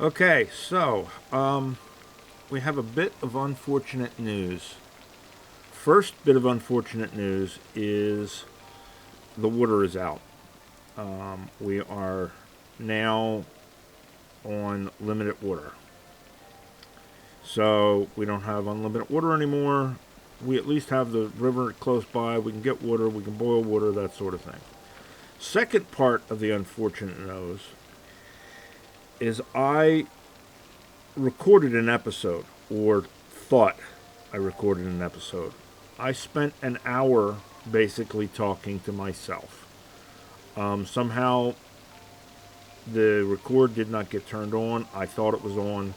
Okay, so we have a bit of unfortunate news. First bit of unfortunate news is the water is out. We are now on limited water. So we don't have unlimited water anymore. We at least have the river close by. We can get water, we can boil water, that sort of thing. Second part of the unfortunate news is I recorded an episode, or thought I recorded an episode. I spent an hour basically talking to myself. Somehow the record did not get turned on. I thought it was on.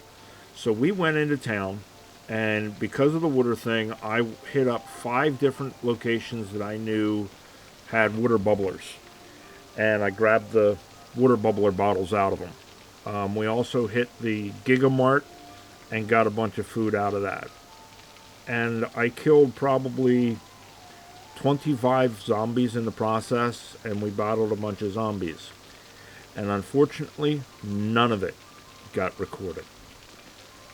So we went into town, and because of the water thing, I hit up 5 different locations that I knew had water bubblers. And I grabbed the water bubbler bottles out of them. We also hit the Gigamart and got a bunch of food out of that. And I killed probably 25 zombies in the process, and we battled a bunch of zombies. And unfortunately, none of it got recorded.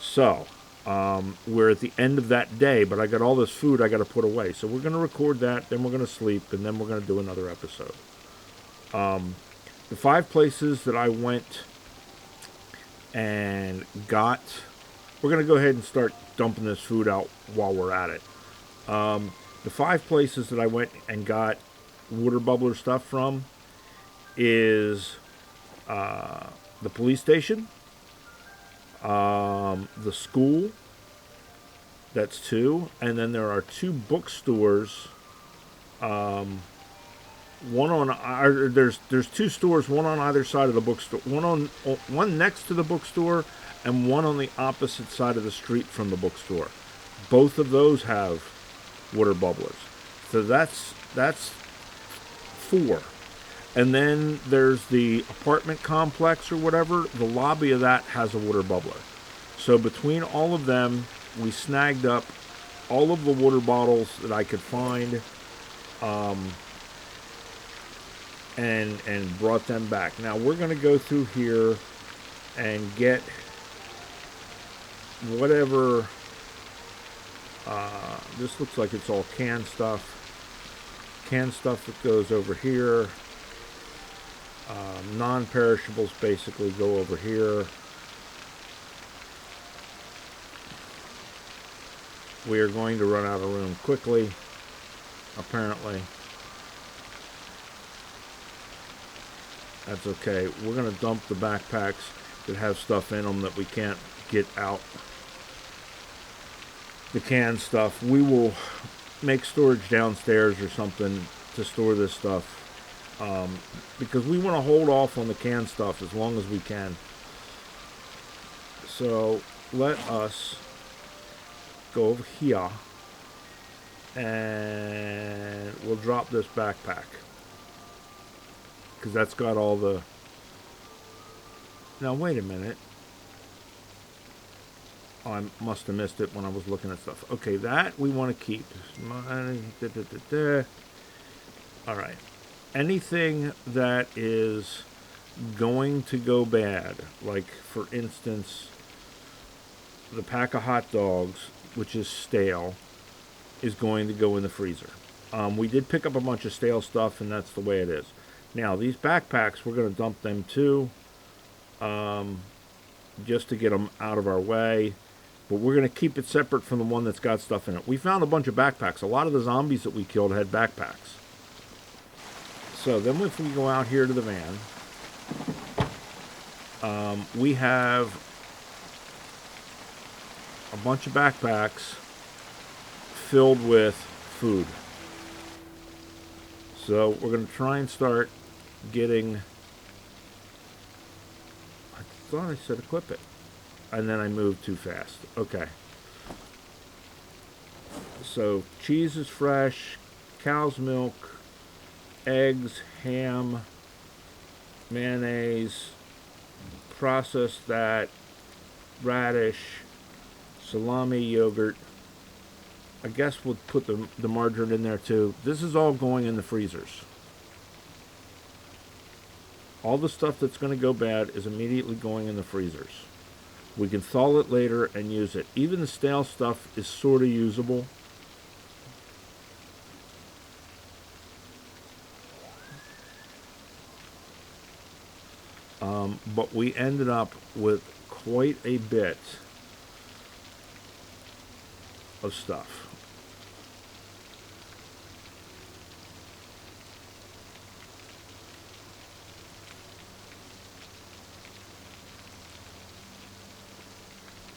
So, we're at the end of that day, but I got all this food I got to put away. So we're going to record that, then we're going to sleep, and then we're going to do another episode. The 5 places that I went and got, we're going to go ahead and start dumping this food out while we're at it. The 5 places that I went and got water bubbler stuff from is the police station, the school, that's 2, and then there are 2 bookstores. One on there's 2 stores, one on either side of the bookstore, one next to the bookstore, and one on the opposite side of the street from the bookstore. Both of those have water bubblers, so that's 4. And then there's the apartment complex or whatever. The lobby of that has a water bubbler. So between all of them, we snagged up all of the water bottles that I could find. And brought them back. Now we're going to go through here and get whatever. This looks like it's all canned stuff. Canned stuff that goes over here. Non-perishables basically go over here. We are going to run out of room quickly, apparently. That's okay. We're going to dump the backpacks that have stuff in them that we can't get out. The canned stuff. We will make storage downstairs or something to store this stuff. Because we want to hold off on the canned stuff as long as we can. So let us go over here. And we'll drop this backpack. Because that's got all the... Now, wait a minute. Oh, I must have missed it when I was looking at stuff. Okay, that we want to keep. Alright. Anything that is going to go bad, like, for instance, the pack of hot dogs, which is stale, is going to go in the freezer. We did pick up a bunch of stale stuff, and that's the way it is. Now, these backpacks, we're going to dump them too, just to get them out of our way. But we're going to keep it separate from the one that's got stuff in it. We found a bunch of backpacks. A lot of the zombies that we killed had backpacks. So then if we go out here to the van, we have a bunch of backpacks filled with food. So we're going to try and start getting... I thought I said equip it. And then I moved too fast. Okay. So cheese is fresh, cow's milk, eggs, ham, mayonnaise, processed that, radish, salami, yogurt. I guess we'll put the margarine in there too. This is all going in the freezers. All the stuff that's going to go bad is immediately going in the freezers. We can thaw it later and use it. Even the stale stuff is sort of usable. But we ended up with quite a bit of stuff.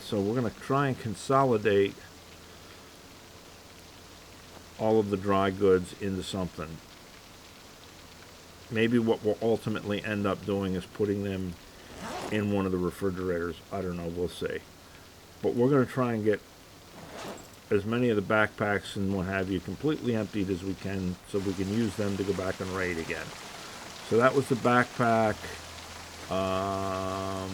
So we're going to try and consolidate all of the dry goods into something. Maybe what we'll ultimately end up doing is putting them in one of the refrigerators. I don't know, we'll see. But we're going to try and get as many of the backpacks and what have you completely emptied as we can, so we can use them to go back and raid again. So that was the backpack. I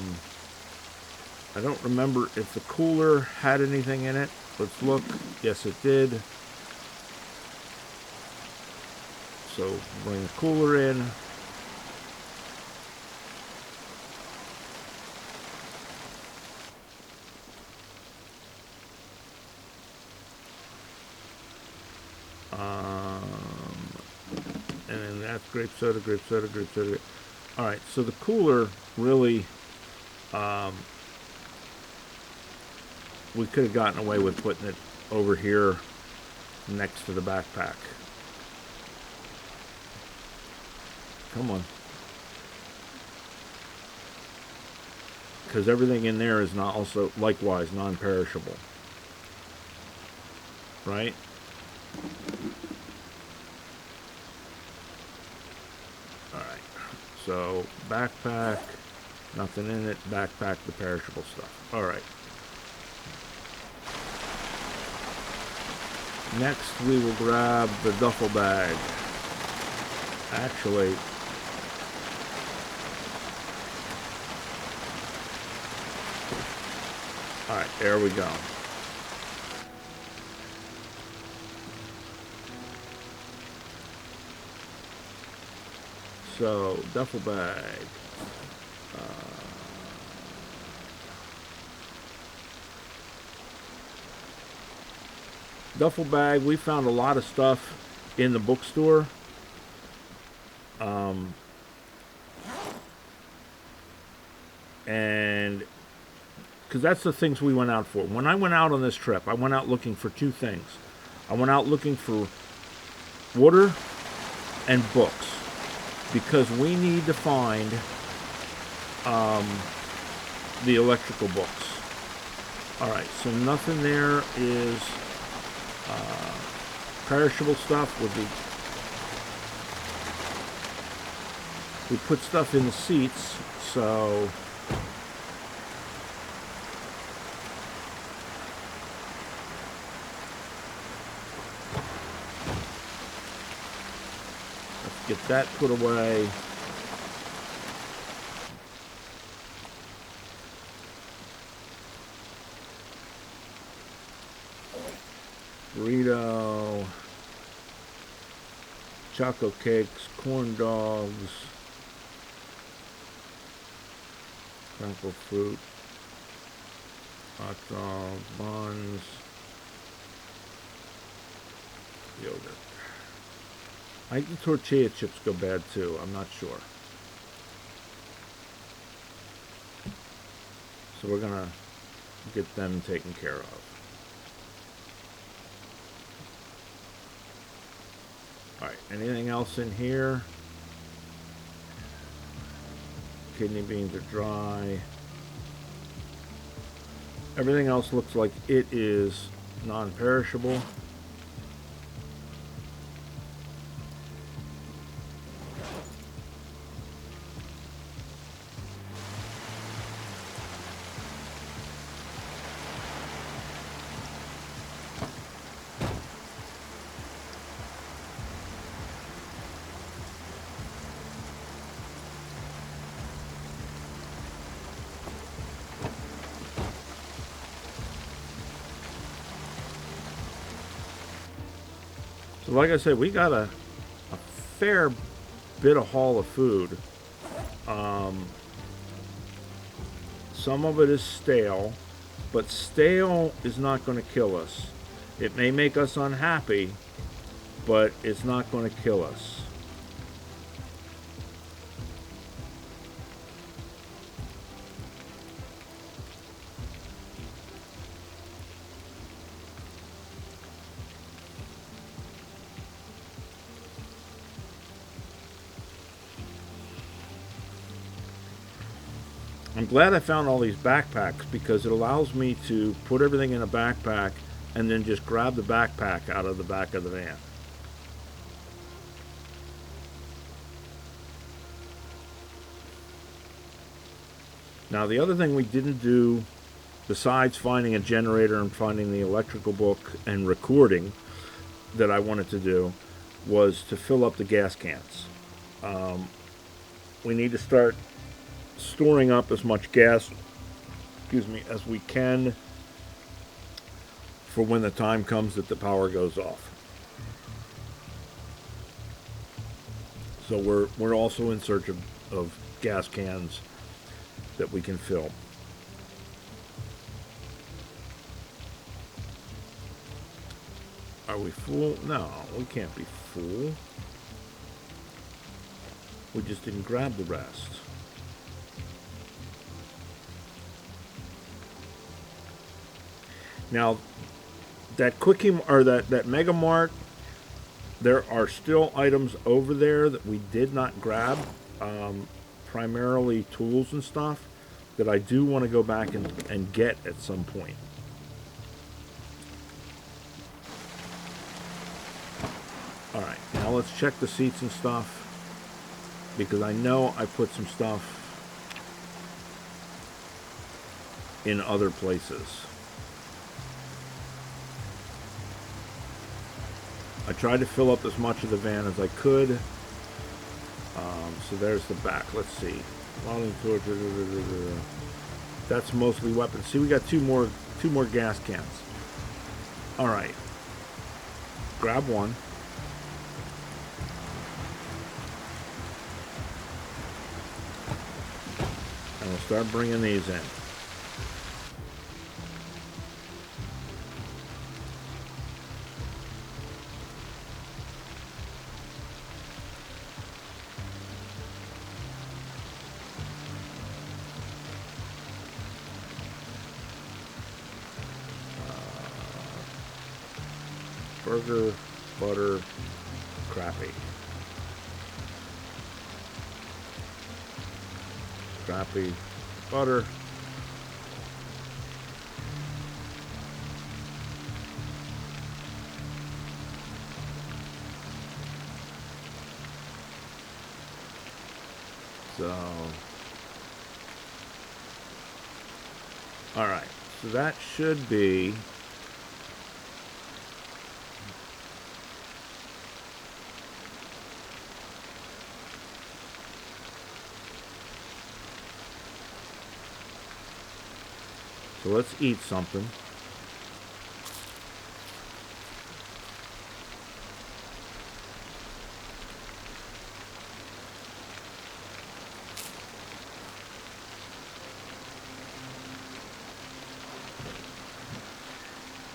don't remember if the cooler had anything in it. Let's look. Yes, it did. So bring the cooler in. And then that's grape soda, grape soda, grape soda. All right, so the cooler really, we could have gotten away with putting it over here next to the backpack. Come on. Because everything in there is not also likewise non-perishable. Right? Alright. So backpack, nothing in it, backpack, the perishable stuff. Alright. Next we will grab the duffel bag. Actually, alright, there we go. So, duffel bag. Duffel bag, we found a lot of stuff in the bookstore. And because that's the things we went out for. When I went out on this trip, I went out looking for two things. I went out looking for water and books, because we need to find the electrical books. Alright, so nothing there is perishable stuff. We put stuff in the seats, so let's get that put away. Burrito, choco cakes, corn dogs, apple fruit, hot dog, buns, yogurt. I think the tortilla chips go bad too, I'm not sure. So we're gonna get them taken care of. Alright, anything else in here? Kidney beans are dry. Everything else looks like it is non-perishable. So like I said, we got a fair Some of it is stale, but stale is not going to kill us. It may make us unhappy, but it's not going to kill us. I'm glad I found all these backpacks because it allows me to put everything in a backpack and then just grab the backpack out of the back of the van. Now the other thing we didn't do, besides finding a generator and finding the electrical book and recording that I wanted to do, was to fill up the gas cans. We need to start storing up as much gas, as we can for when the time comes that the power goes off. So we're also in search of gas cans that we can fill. Are we full? No, we can't be full. We just didn't grab the rest. Now, that Quickie or that Mega Mart, there are still items over there that we did not grab, primarily tools and stuff that I do want to go back and get at some point. All right, now let's check the seats and stuff because I know I put some stuff in other places. I tried to fill up as much of the van as I could. So there's the back. Let's see. That's mostly weapons. See, we got two more gas cans. All right. Grab one. And we'll start bringing these in. Burger, butter, crappie. Crappie, butter. So, all right. So that should be So let's eat something.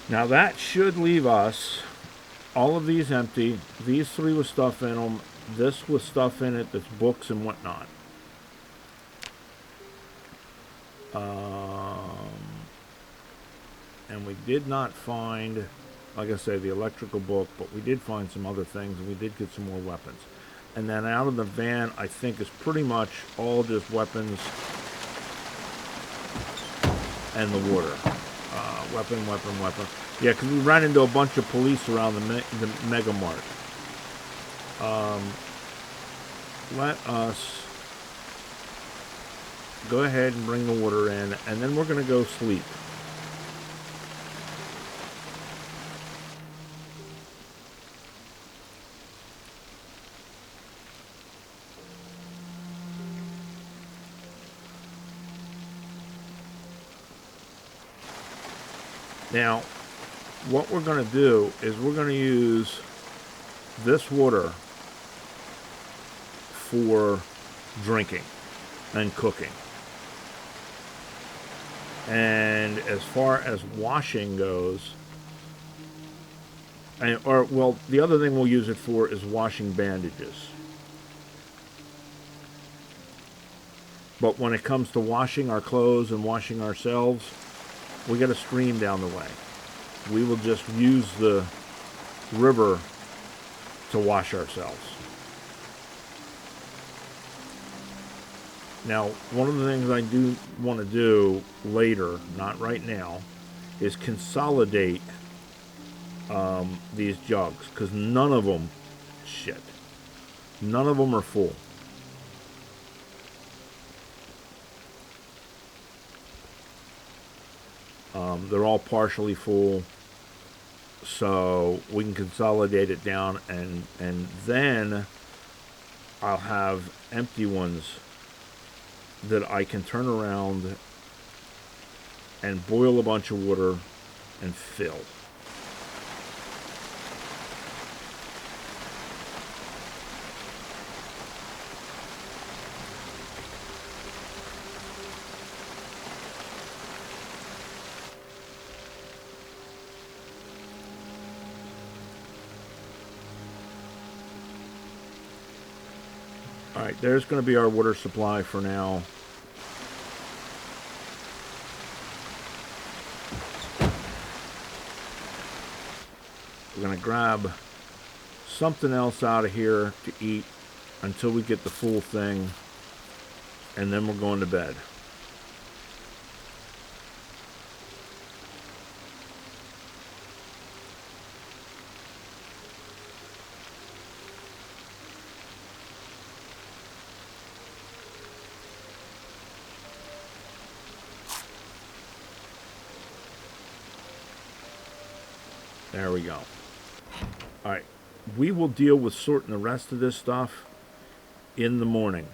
Now that should leave us all of these empty. These three with stuff in them. This with stuff in it that's books and whatnot. And we did not find, like I say, the electrical book, but we did find some other things, and we did get some more weapons. And then out of the van, I think, is pretty much all just weapons and the water. Weapon. Yeah, because we ran into a bunch of police around the Mega Mart. Let us go ahead and bring the water in, and then we're going to go sleep. Now, what we're going to do is we're going to use this water for drinking and cooking. And as far as washing goes, the other thing we'll use it for is washing bandages. But when it comes to washing our clothes and washing ourselves, we got a stream down the way. We will just use the river to wash ourselves. Now, one of the things I do want to do later, not right now, is consolidate these jugs, because none of them are full. They're all partially full, so we can consolidate it down, and then I'll have empty ones that I can turn around and boil a bunch of water and fill. Alright, there's going to be our water supply for now. We're going to grab something else out of here to eat until we get the full thing, and then we're going to bed. There we go. Alright, we will deal with sorting the rest of this stuff in the morning.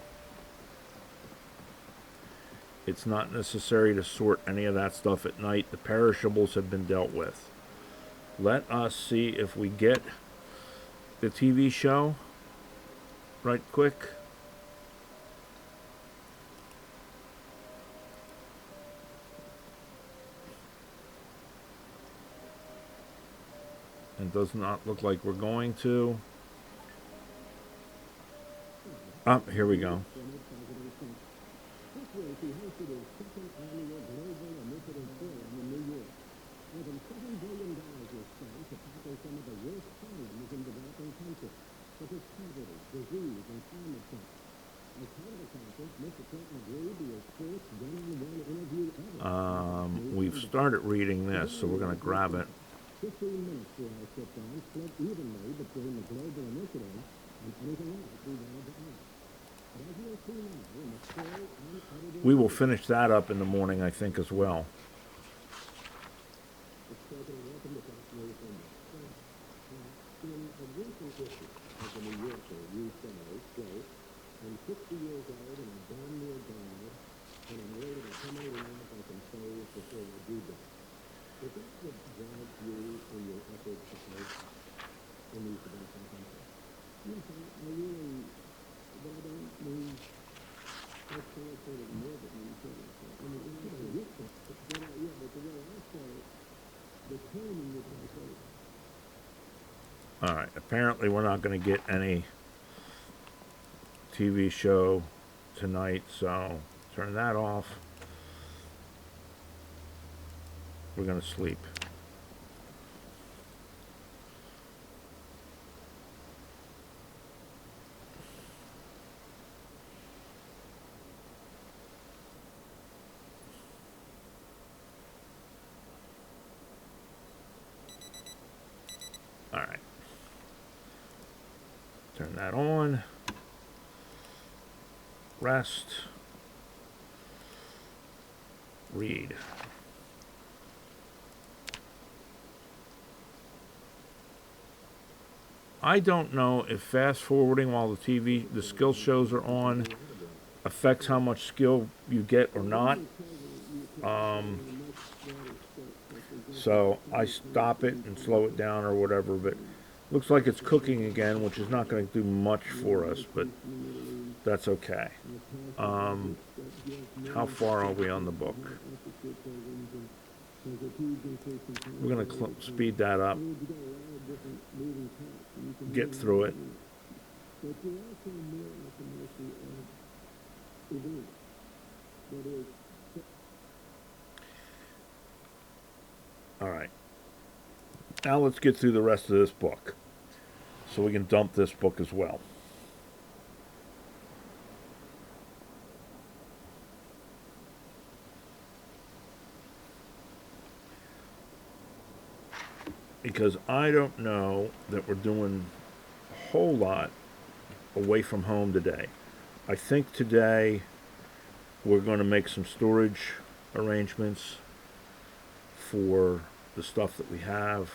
It's not necessary to sort any of that stuff at night. The perishables have been dealt with. Let us see if we get the TV show right quick. It does not look like we're going to. Here we go. We've started reading this, so we're going to grab it. 15 minutes for our sit down, split evenly between the global initiative and anything else we wanted to add. But as you'll see now, in the full unedited... We will finish that up in the morning, I think, as well. Welcome to Fox News Sunday. In a recent issue of the New Yorker, you say, quote, I'm 60 years old and I'm damn near God, and I'm worried about how many lives I can save before I do that. Is that what drives you in your efforts to help in these developing countries? Yes, I really, but I don't mean, I feel sort of more than you said. I mean, it's sort of useless, but the way I say it, the timing is my favorite. Alright, apparently we're not going to get any TV show tonight, so turn that off. We're going to sleep. All right. Turn that on. Rest. Read. I don't know if fast forwarding while the skill shows are on affects how much skill you get or not. So I stop it and slow it down or whatever, but looks like it's cooking again, which is not going to do much for us, but that's okay. How far are we on the book? We're going to speed that up, get through it. But you're also more at the mercy of events. That is, All right. Now let's get through the rest of this book so we can dump this book as well. Because I don't know that we're doing a whole lot away from home today. I think today we're going to make some storage arrangements for the stuff that we have.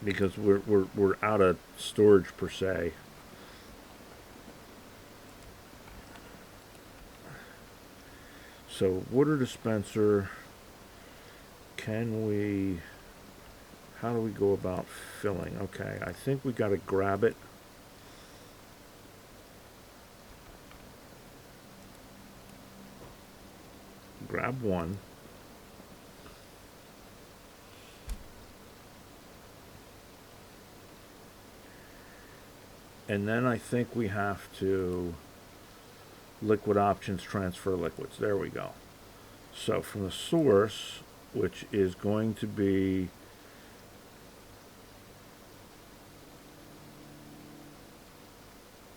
Because we're out of storage per se. So water dispenser, can we, how do we go about filling? Okay, I think we got to grab it. Grab one. And then I think we have to liquid options, transfer liquids. There we go. So from the source, which is going to be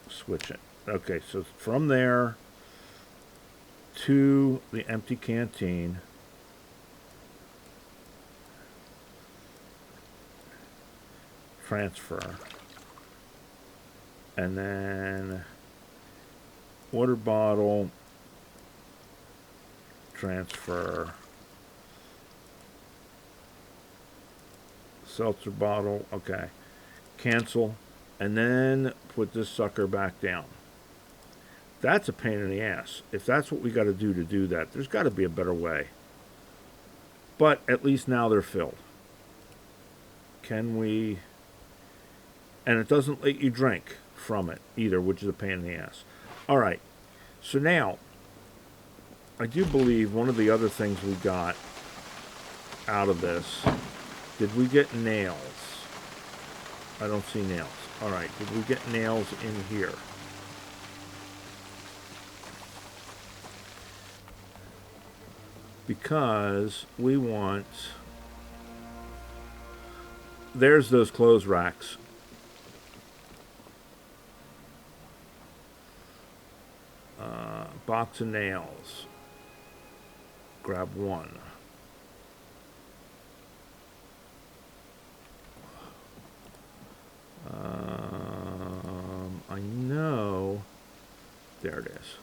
switch it. Okay, so from there to the empty canteen, transfer, and then water bottle, transfer, seltzer bottle, okay, cancel, and then put this sucker back down. That's a pain in the ass. If that's what we got to do that, there's got to be a better way. But at least now they're filled. Can we... And it doesn't let you drink from it either, which is a pain in the ass. All right. So now, I do believe one of the other things we got out of this, did we get nails? I don't see nails. All right. Did we get nails in here? Because we want... There's those clothes racks. Box of nails. Grab one. I know... There it is.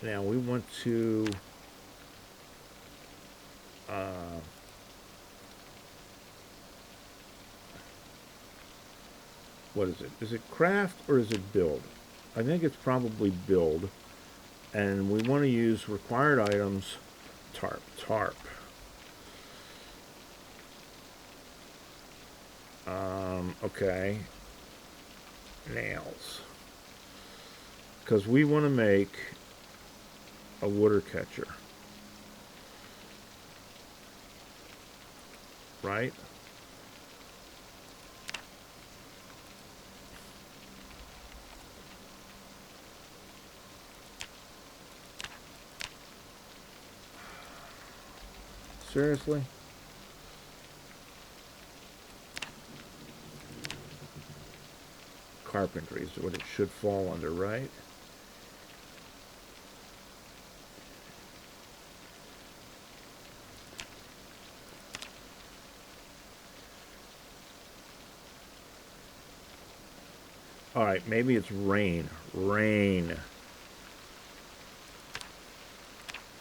Now we want to what is it? Is it craft or is it build? I think it's probably build. And we want to use required items, tarp. Okay. Nails. Because we want to make a water catcher. Right? Seriously? Carpentry is what it should fall under, right? All right, maybe it's rain. Rain.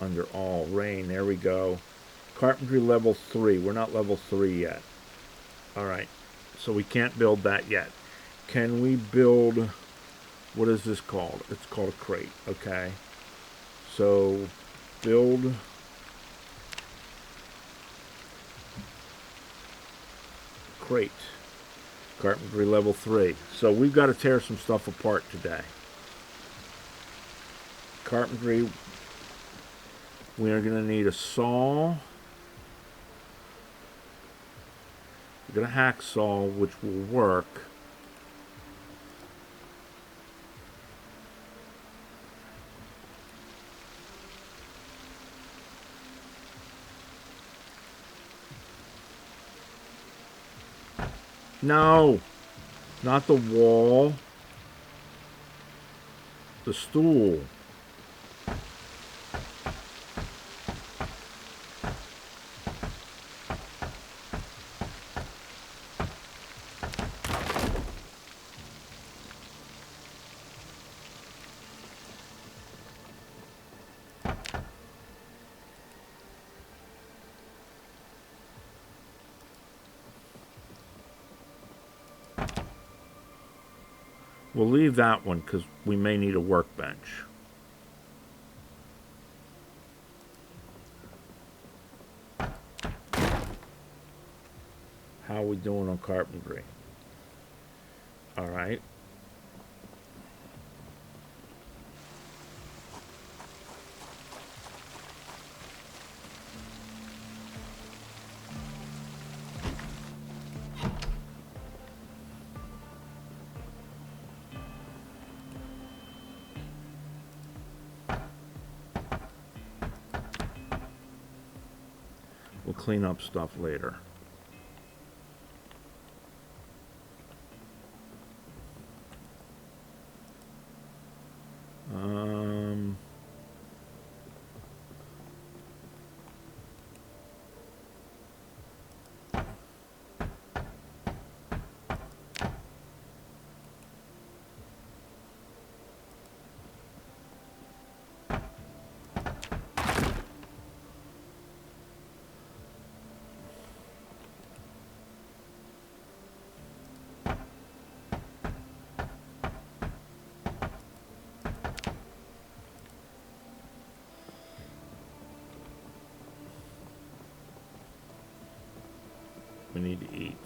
Under all. Rain. There we go. Carpentry level 3. We're not level 3 yet. All right. So we can't build that yet. Can we build... What is this called? It's called a crate. Okay. So, build... crate. Carpentry level 3. So we've got to tear some stuff apart today. Carpentry, we are going to need a saw. We're going to hacksaw, which will work. No, not the wall. The stool. We'll leave that one because we may need a workbench. How are we doing on carpentry? All right. We'll clean up stuff later. We need to eat.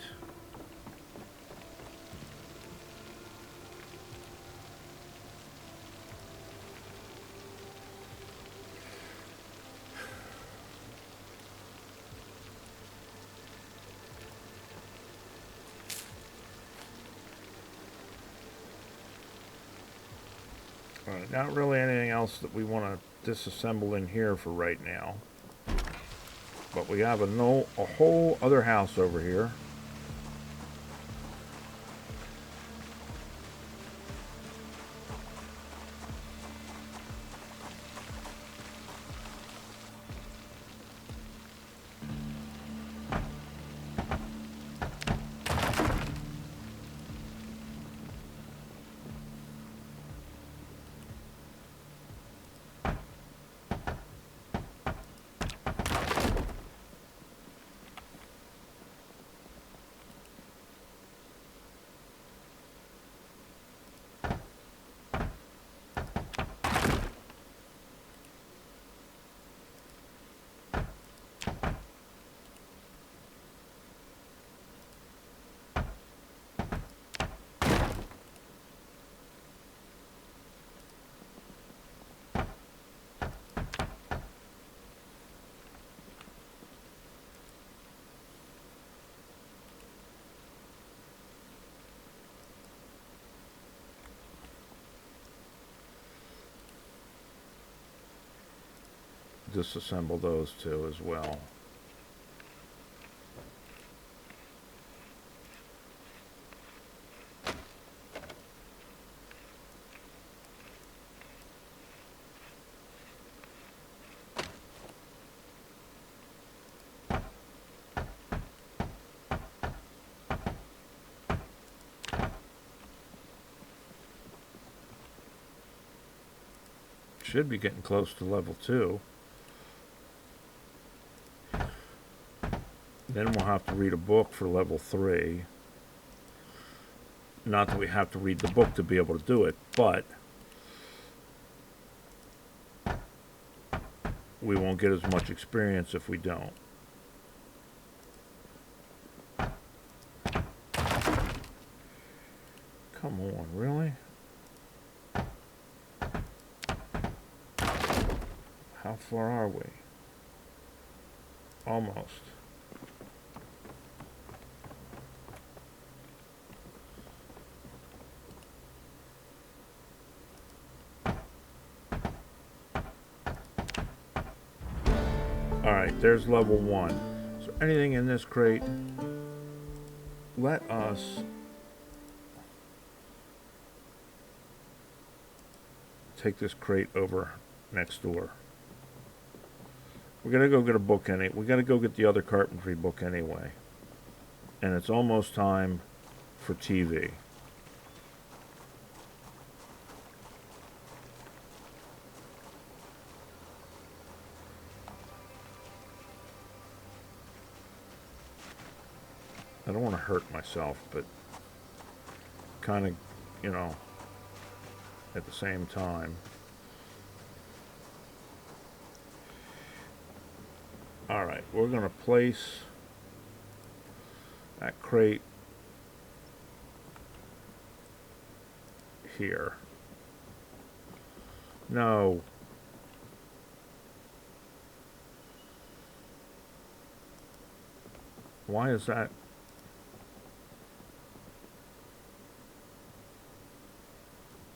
All right, not really anything else that we want to disassemble in here for right now. But we have a whole other house over here. Disassemble those two as well. Should be getting close to level 2. Then we'll have to read a book for level 3. Not that we have to read the book to be able to do it, but we won't get as much experience if we don't. Come on, really? How far are we? Almost. Alright, there's level 1. So anything in this crate, let us take this crate over next door. We're gonna go get a book we gotta go get the other carpentry book anyway. And it's almost time for TV. I don't want to hurt myself, but kind of, you know, at the same time. Alright, we're going to place that crate here. No. Why is that?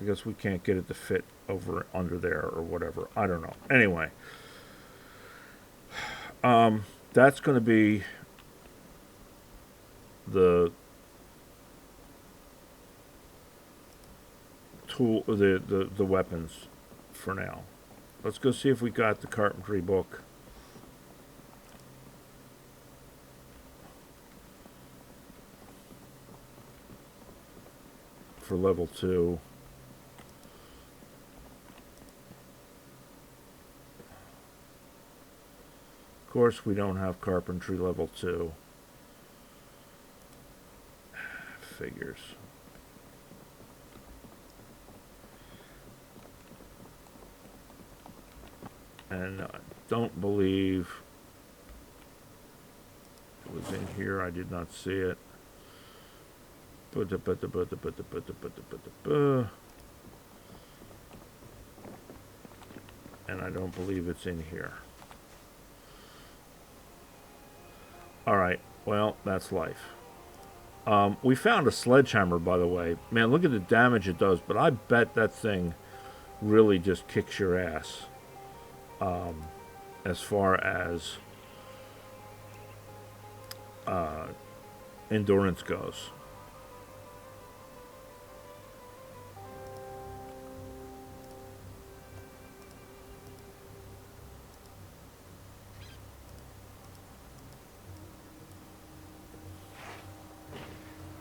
I guess we can't get it to fit over under there or whatever. I don't know. Anyway. That's going to be the tool, the weapons for now. Let's go see if we got the carpentry book. For level 2. Of course, we don't have carpentry level 2. Figures. And I don't believe it was in here. I did not see it. And I don't believe it's in here. Alright, well, that's life. We found a sledgehammer, by the way. Man, look at the damage it does, but I bet that thing really just kicks your ass. As far as endurance goes.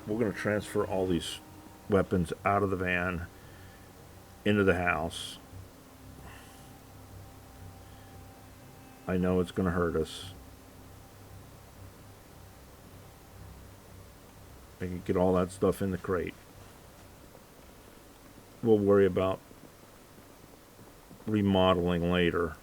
We're going to transfer all these weapons out of the van into the house. I know it's going to hurt us. I can get all that stuff in the crate. We'll worry about remodeling later.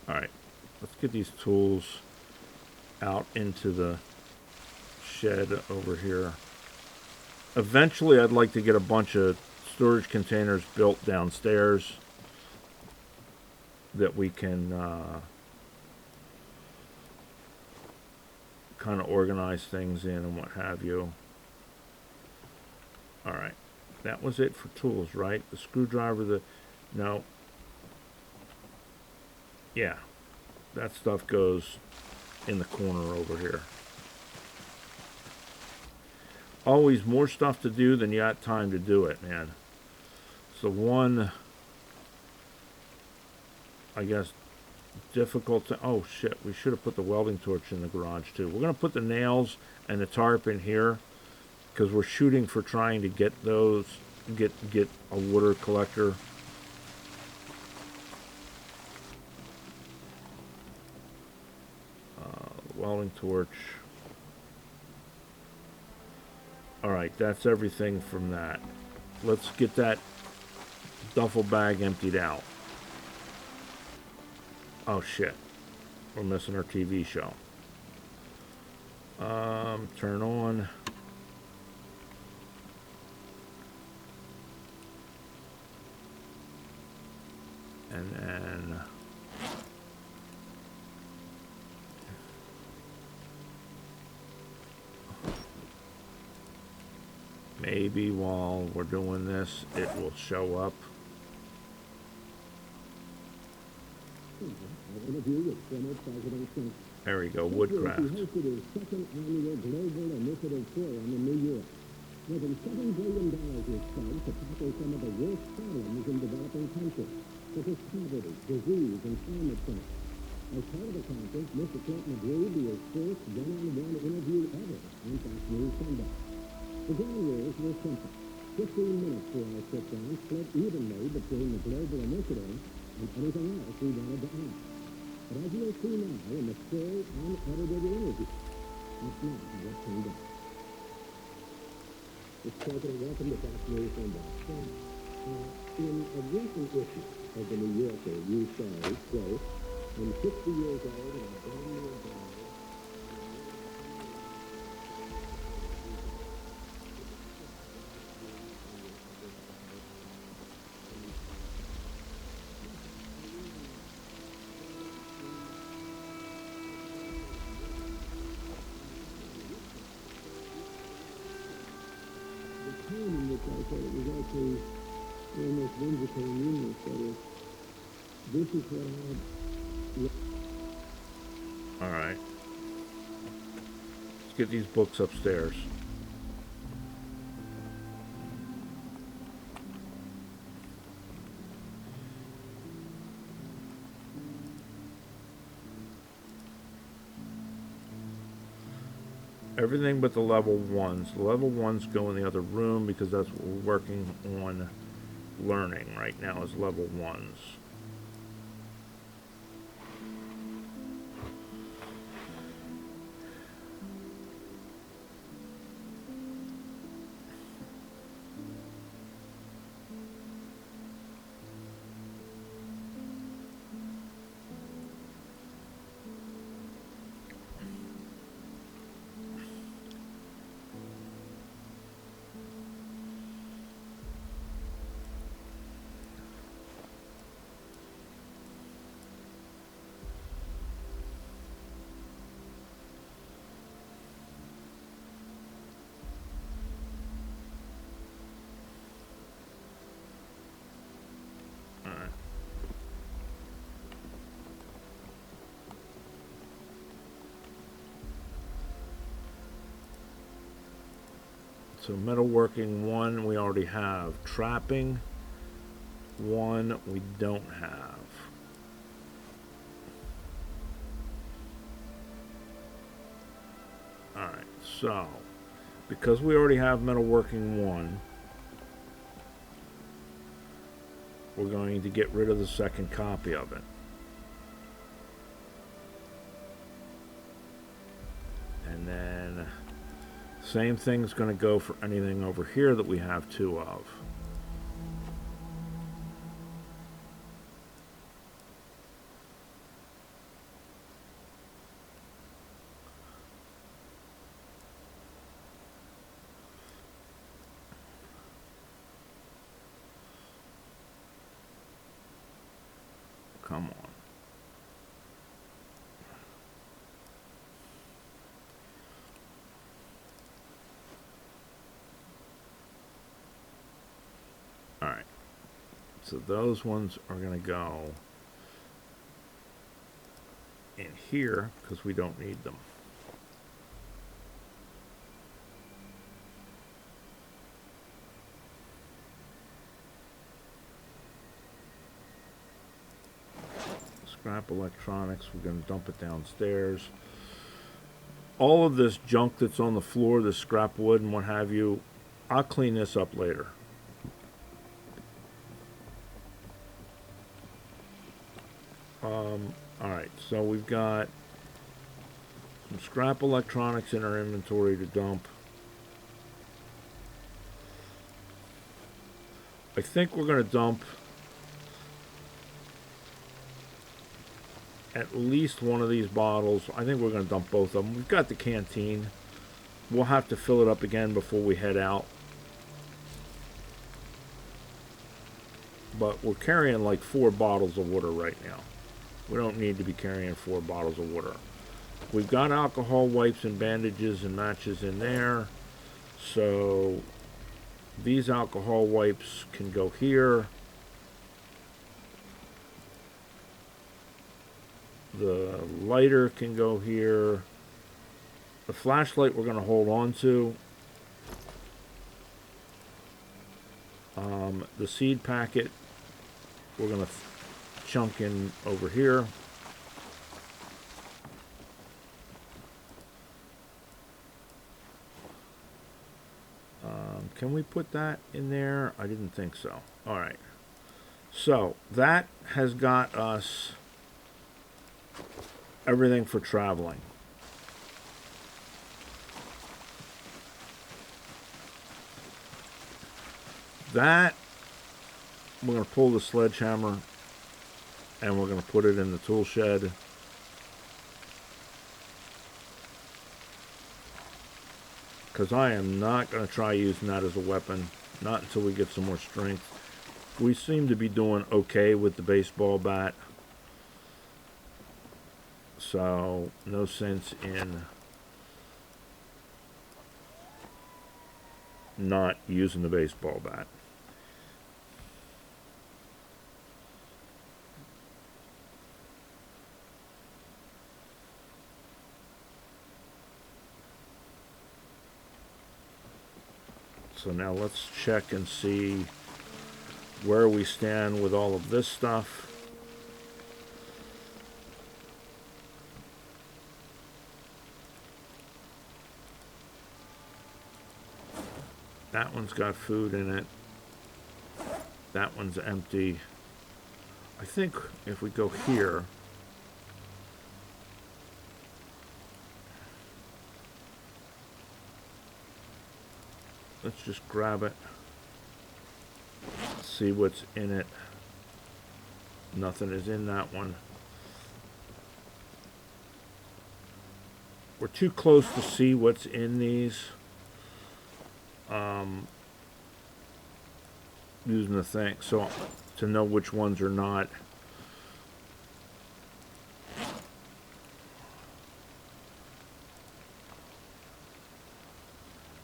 Alright, let's get these tools out into the shed over here. Eventually, I'd like to get a bunch of storage containers built downstairs that we can kind of organize things in and what have you. Alright, that was it for tools, right? The screwdriver, no. Yeah, that stuff goes in the corner over here. Always more stuff to do than you got time to do it, man. It's the one, I guess, difficult to... Oh, shit. We should have put the welding torch in the garage, too. We're going to put the nails and the tarp in here because we're shooting for trying to get those... Get a water collector. Welding torch. Alright, that's everything from that. Let's get that duffel bag emptied out. Oh shit. We're missing our TV show. Turn on. And then... maybe while we're doing this, it will show up. There we go, Woodcraft. Hosted its second annual Global Initiative Forum in New York. More than $7 billion was spent to tackle some of the worst problems in developing countries, such as poverty, disease, and climate change. As part of the conference, Mr. Clinton agreed to his first one-on-one interview ever on Fox News Sunday. The ground rules were simple. 15 minutes for our sit-down, split evenly between the global initiative and anything else we wanted to ask. But as you'll see now in the full, unedited interview, that's not what came down. Mr. President, welcome to Fox News Sunday. In a recent issue of the New Yorker, you say, quote, I'm 60 years old and I'm brand new and bad. In which I thought it was actually almost whimsical and humorous, that is, this is what I... Alright. Let's get these books upstairs. Everything but the level ones. The level ones go in the other room because that's what we're working on learning right now is level ones. So metalworking 1 we already have. Trapping 1 we don't have. Alright, so because we already have metalworking 1, we're going to get rid of the second copy of it. And then same thing's going to go for anything over here that we have 2 of. Come on. Alright, so those ones are going to go in here because we don't need them. Let's Scrap electronics, we're going to dump it downstairs. All of this junk that's on the floor, this scrap wood and what have you, I'll clean this up later. Alright, so we've got some scrap electronics in our inventory to dump. I think we're going to dump at least one of these bottles. I think we're going to dump both of them. We've got the canteen. We'll have to fill it up again before we head out. But we're carrying like 4 bottles of water right now. We don't need to be carrying 4 bottles of water. We've got alcohol wipes and bandages and matches in there. So these alcohol wipes can go here. The lighter can go here. The flashlight we're going to hold on to. The seed packet we're going to chunk in over here. Can we put that in there? I didn't think so. All right. So that has got us everything for traveling. That, we're going to pull the sledgehammer and we're going to put it in the tool shed. Because I am not going to try using that as a weapon. Not until we get some more strength. We seem to be doing okay with the baseball bat. So, no sense in not using the baseball bat. So now let's check and see where we stand with all of this stuff. That one's got food in it. That one's empty. I think if we go here, let's just grab it. See what's in it. Nothing is in that one. We're too close to see what's in these. Using the thing, so to know which ones are not.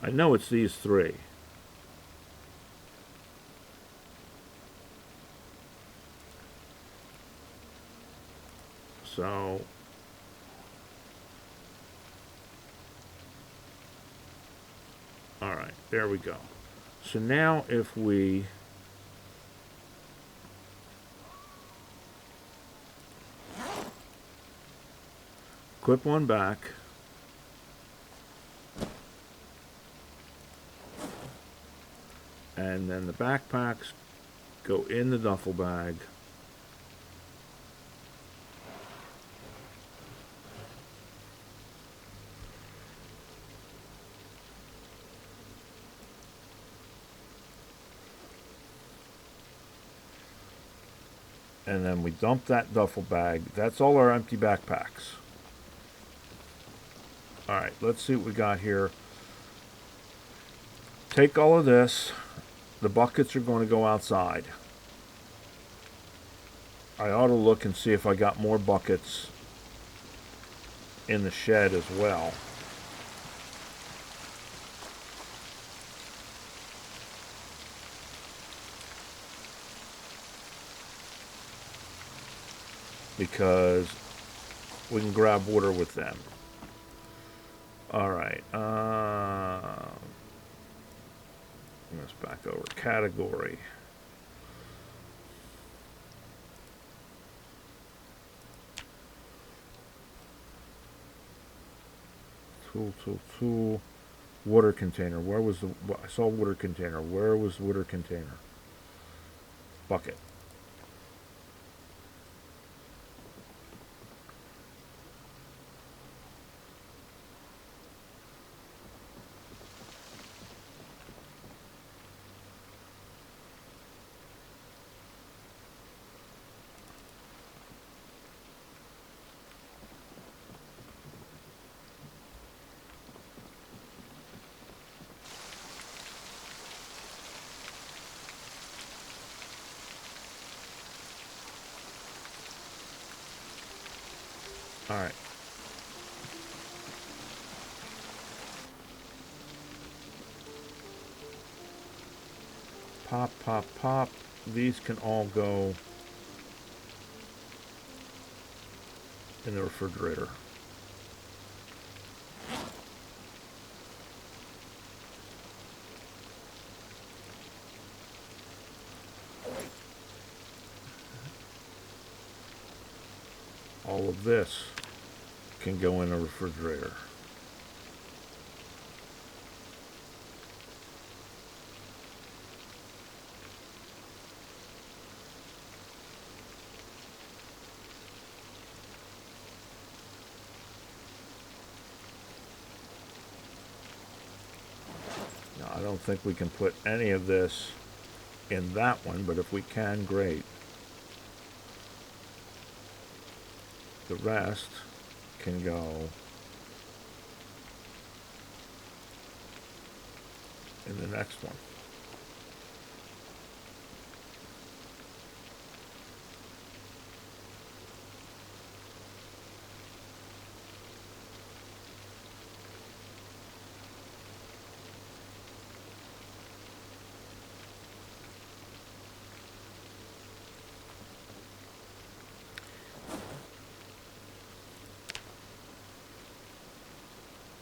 I know it's these 3. So all right, there we go. So now if we clip one back, and then the backpacks go in the duffel bag. And then we dump that duffel bag. That's all our empty backpacks. Alright, let's see what we got here. Take all of this. The buckets are going to go outside. I ought to look and see if I got more buckets in the shed as well. Because we can grab water with them. Alright, let's back over. Category. Tool. Water container. Where was the? I saw water container. Where was water container? Bucket. All right. Pop. These can all go in the refrigerator. All of this can go in a refrigerator. Now, I don't think we can put any of this in that one, but if we can, great. The rest can go in the next one.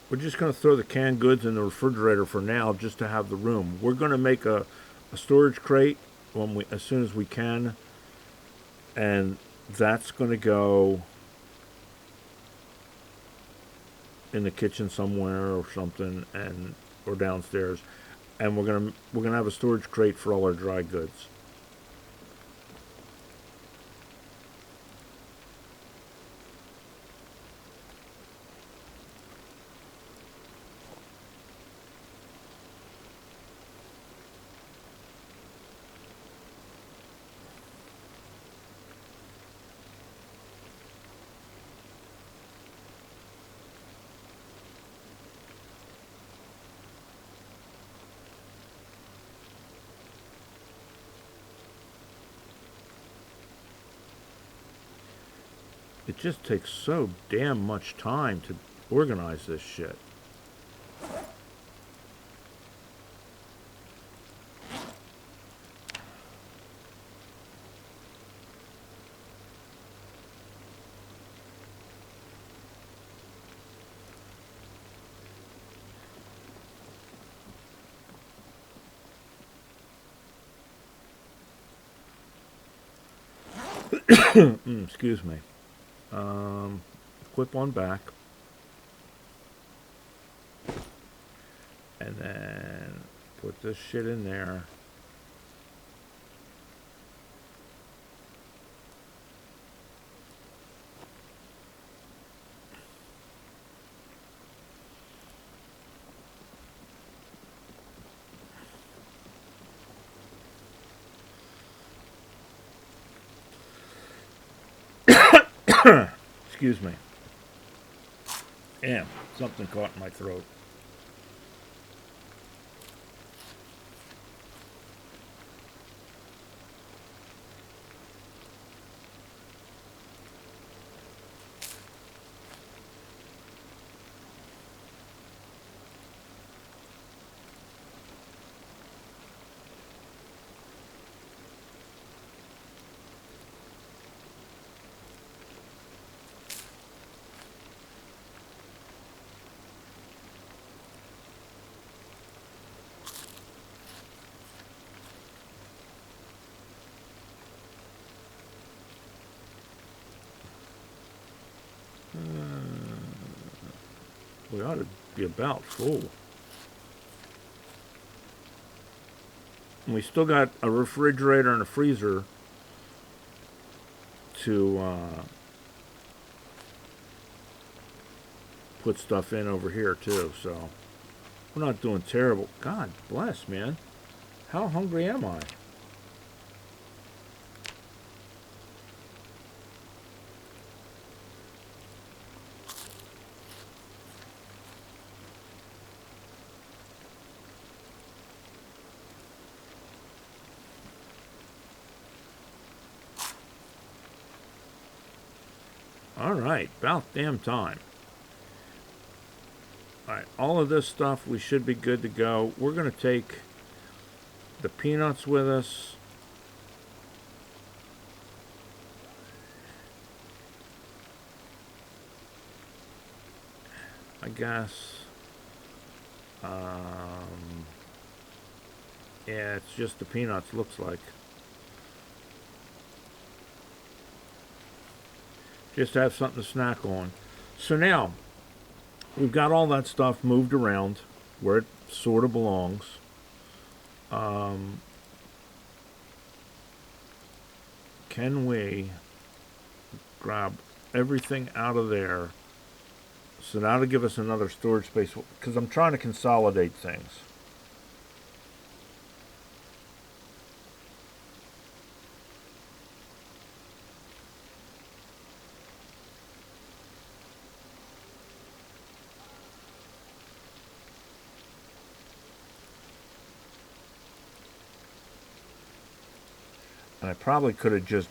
We're just going to throw the canned goods in the refrigerator for now, just to have the room. We're going to make a storage crate as soon as we can, and that's going to go in the kitchen somewhere or something, or downstairs, and we're gonna have a storage crate for all our dry goods. It just takes so damn much time to organize this shit. Excuse me. Clip on back. And then put this shit in there. Excuse me. Damn, something caught in my throat. We ought to be about full. And we still got a refrigerator and a freezer to put stuff in over here too, so we're not doing terrible. God bless, man. How hungry am I? All right, about damn time. All right, all of this stuff, we should be good to go. We're going to take the peanuts with us. I guess. Yeah, it's just the peanuts, looks like. Just have something to snack on. So now, we've got all that stuff moved around where it sort of belongs. Can we grab everything out of there? So that'll give us another storage space, because I'm trying to consolidate things. And I probably could have just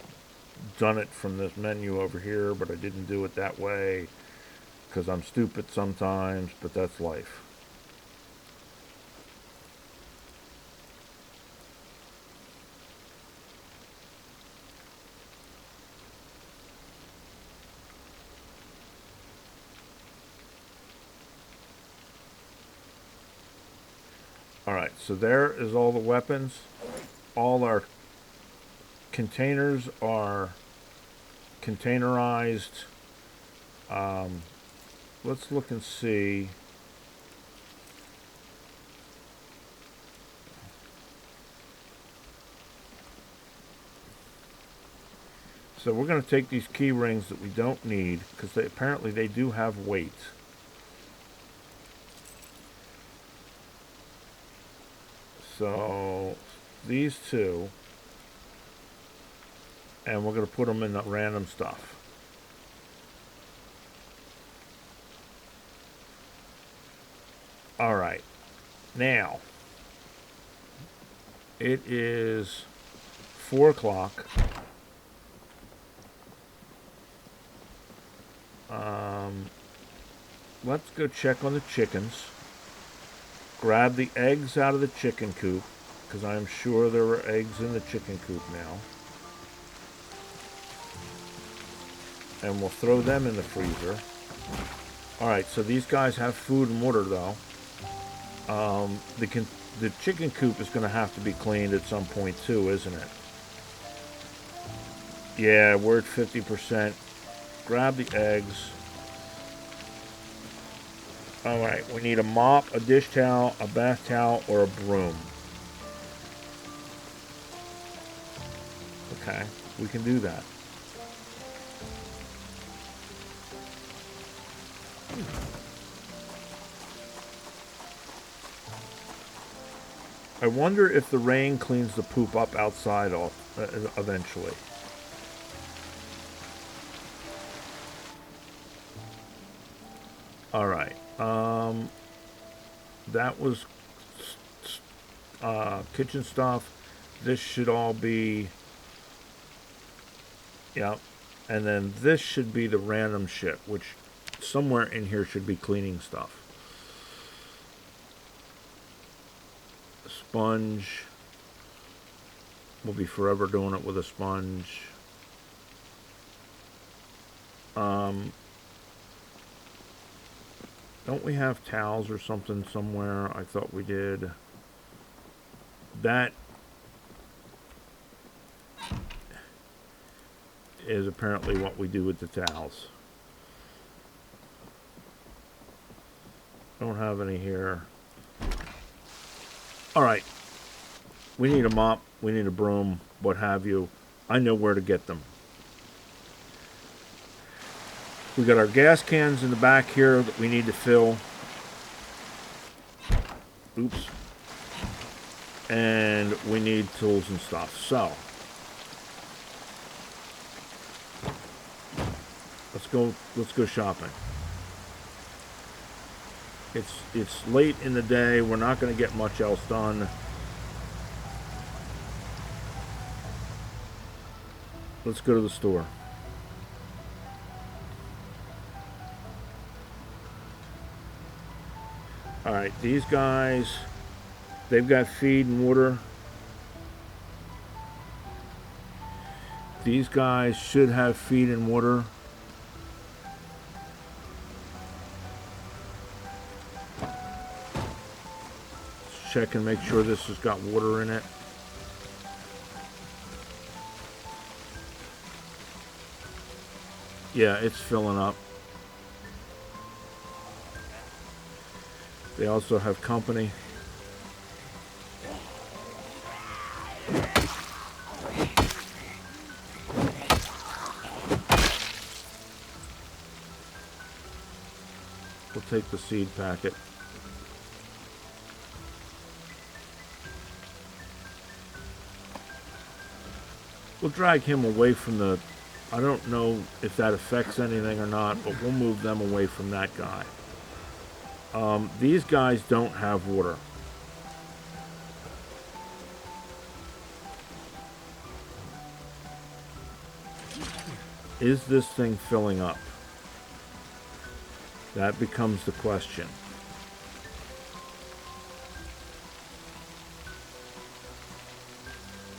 done it from this menu over here, but I didn't do it that way because I'm stupid sometimes, but that's life. Alright, so there is all the weapons. All our containers are containerized. Let's look and see. So we're going to take these key rings that we don't need, because apparently they do have weight. So these two, and we're going to put them in the random stuff. All right, now it is 4 o'clock. Let's go check on the chickens. Grab the eggs out of the chicken coop, because I'm sure there are eggs in the chicken coop now. And we'll throw them in the freezer. Alright, so these guys have food and water though. The chicken coop is going to have to be cleaned at some point too, isn't it? Yeah, we're at 50%. Grab the eggs. Alright, we need a mop, a dish towel, a bath towel, or a broom. Okay, we can do that. I wonder if the rain cleans the poop up outside eventually. Alright. That was kitchen stuff. This should all be... Yep. And then this should be the random shit, which somewhere in here should be cleaning stuff. Sponge. We'll be forever doing it with a sponge. Don't we have towels or something somewhere? I thought we did. That is apparently what we do with the towels. Don't have any here. All right. We need a mop. We need a broom. What have you. I know where to get them. We got our gas cans in the back here that we need to fill. Oops. And we need tools and stuff. So let's go shopping. It's late in the day. We're not going to get much else done. Let's go to the store. All right, these guys, they've got feed and water. These guys should have feed and water. Check and make sure this has got water in it. Yeah, it's filling up. They also have company. We'll take the seed packet. We'll drag him away from the... I don't know if that affects anything or not, but we'll move them away from that guy. These guys don't have water. Is this thing filling up? That becomes the question.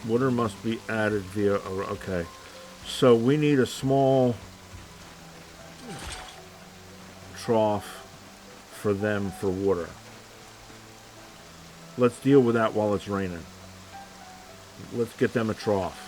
Water must be added via... Okay. So we need a small trough for them for water. Let's deal with that while it's raining. Let's get them a trough.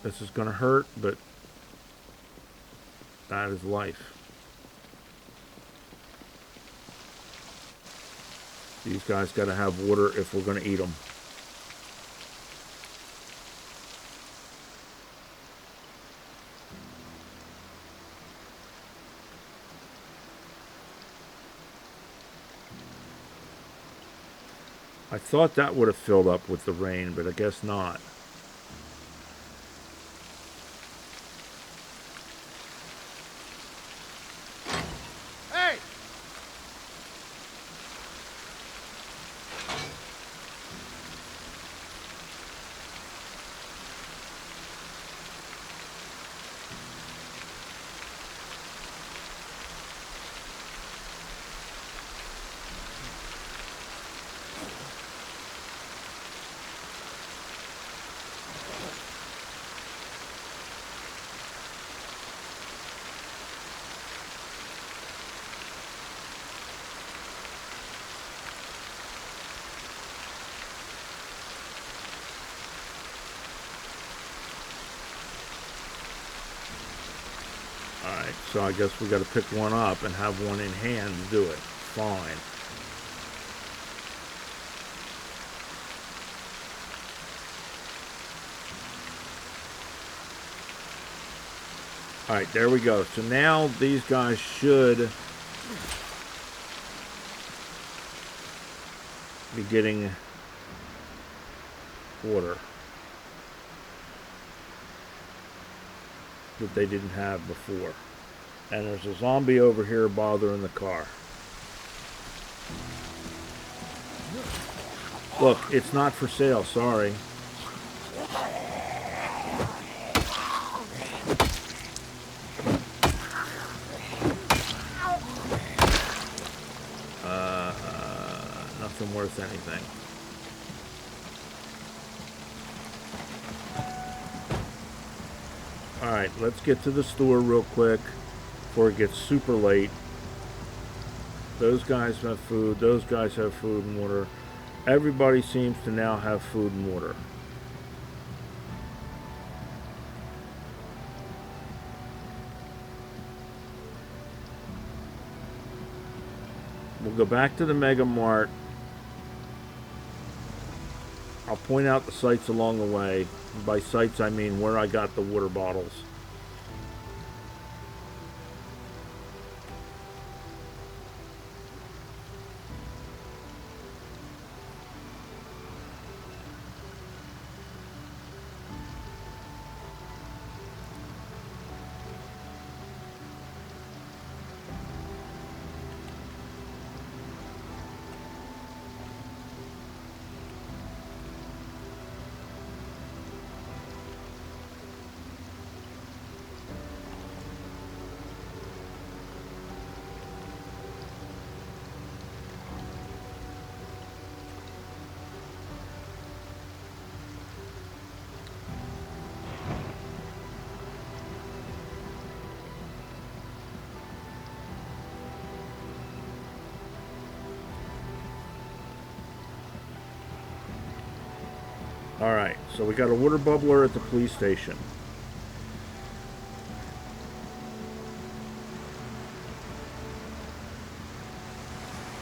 This is going to hurt, but that is life. These guys got to have water if we're going to eat them. I thought that would have filled up with the rain, but I guess not. Alright, so I guess we got to pick one up and have one in hand to do it. Fine. Alright, there we go. So now these guys should be getting water that they didn't have before. And there's a zombie over here bothering the car. Look, it's not for sale, sorry. nothing worth anything. Alright, let's get to the store real quick before it gets super late. Those guys have food, those guys have food and water. Everybody seems to now have food and water. We'll go back to the Mega Mart. I'll point out the sites along the way. By sites, I mean where I got the water bottles. Alright, so we got a water bubbler at the police station.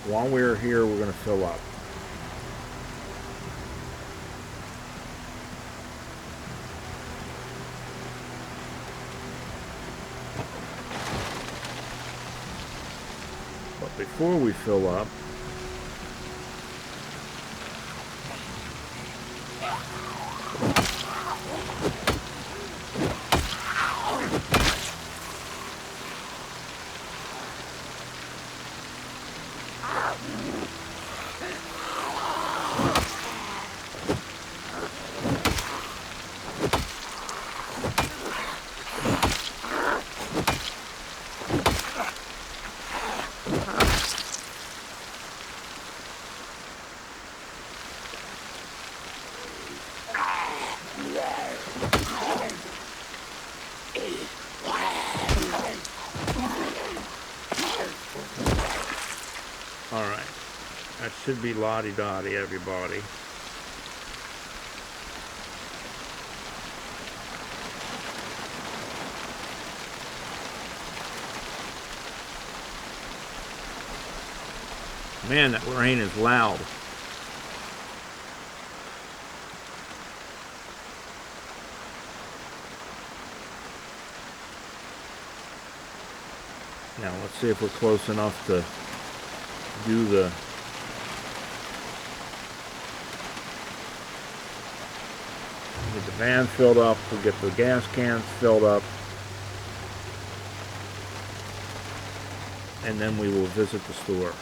While we're here, we're going to fill up. But before we fill up, alright, that should be la-di-da-di, everybody. Man, that rain is loud. Now, let's see if we're close enough to do the get the van filled up, we'll get the gas cans filled up, and then we will visit the store.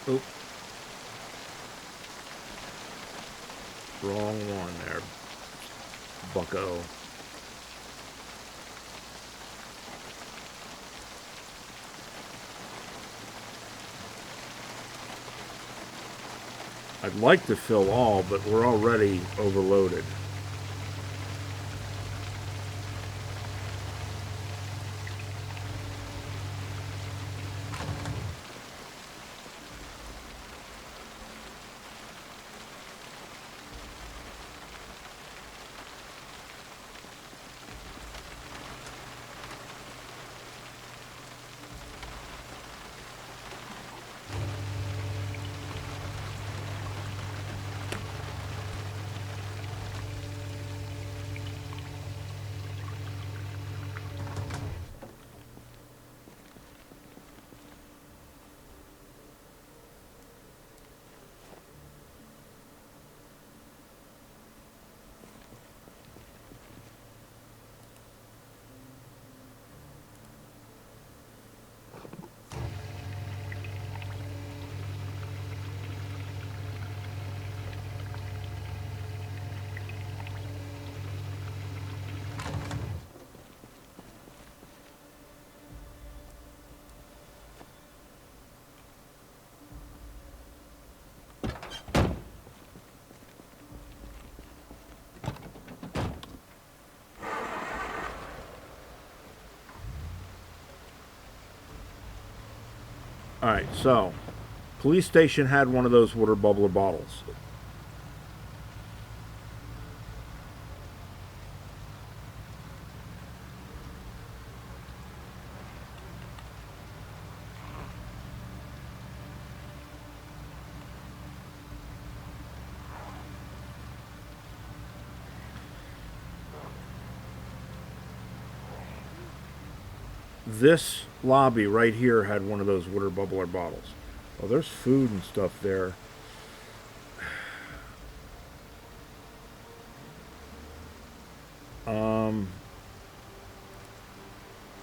Oop. Wrong one there, bucko. I'd like to fill all, but we're already overloaded. Alright, so police station had one of those water bubbler bottles. This lobby right here had one of those water bubbler bottles. Oh, there's food and stuff there.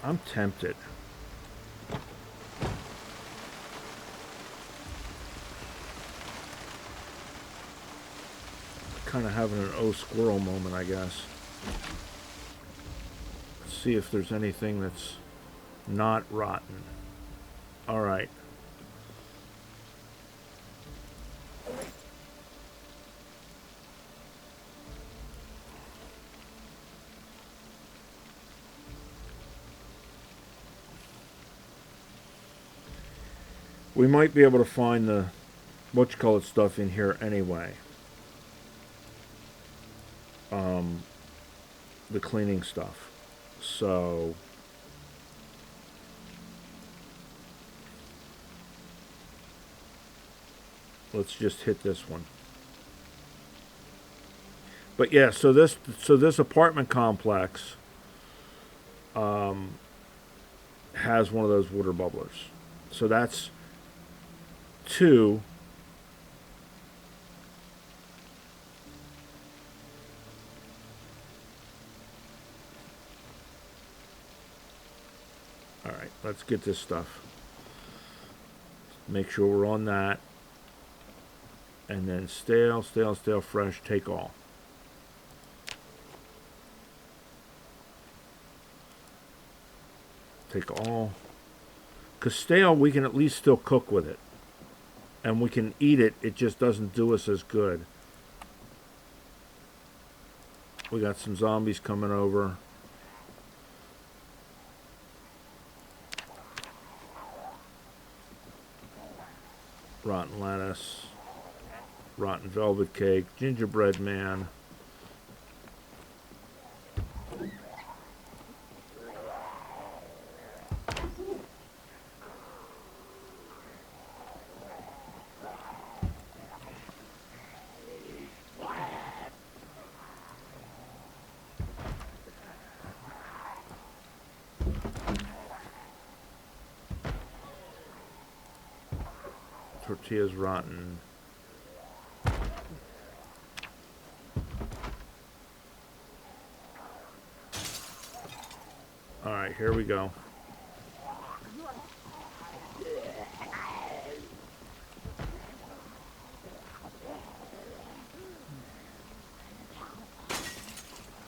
I'm tempted. Kind of having an oh squirrel moment, I guess. Let's see if there's anything that's not rotten. All right. We might be able to find the whatchamacallit stuff in here anyway. The cleaning stuff. So let's just hit this one. But yeah, so this apartment complex has one of those water bubblers. So that's 2. All right, let's get this stuff. Make sure we're on that. And then stale, fresh, take all. Take all. Because stale, we can at least still cook with it. And we can eat it, it just doesn't do us as good. We got some zombies coming over. Rotten lettuce. Rotten velvet cake. Gingerbread man. Tortillas rotten. All right, here we go.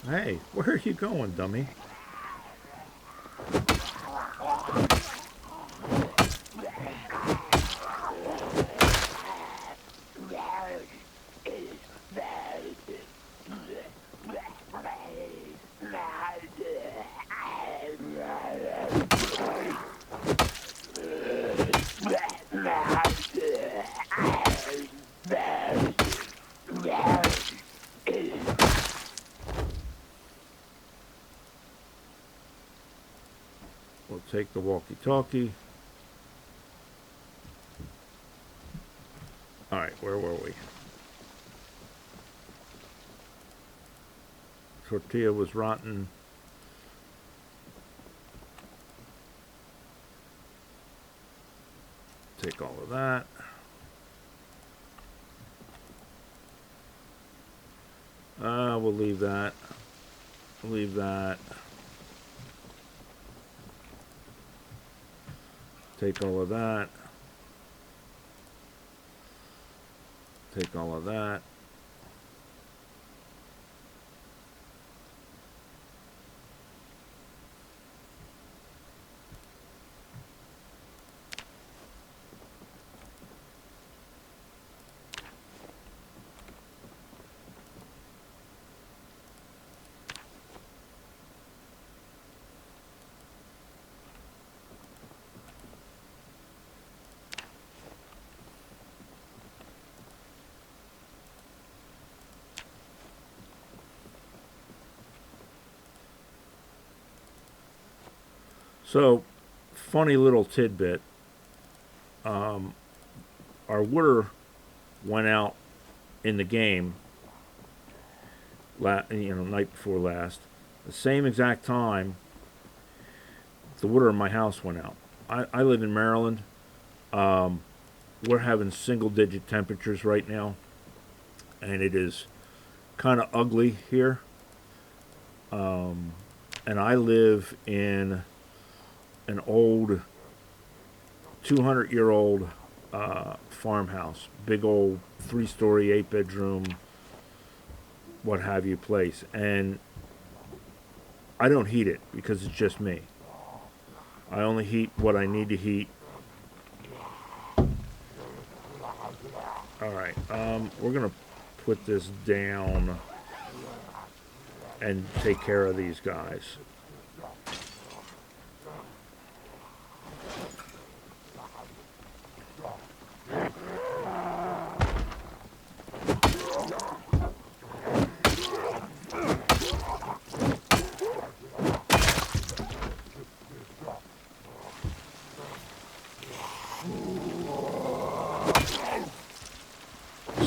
Hey, where are you going, dummy? We'll take the walkie-talkie. All right, where were we? Tortilla was rotten. Take all of that. We'll leave that. Leave that. Take all of that. Take all of that. So, funny little tidbit. Our water went out in the game, night before last. The same exact time, the water in my house went out. I live in Maryland. We're having single-digit temperatures right now, and it is kind of ugly here. And I live in an old 200-year-old farmhouse, big old 3-story, 8-bedroom, what have you place. And I don't heat it because it's just me. I only heat what I need to heat. All right, we're gonna put this down and take care of these guys.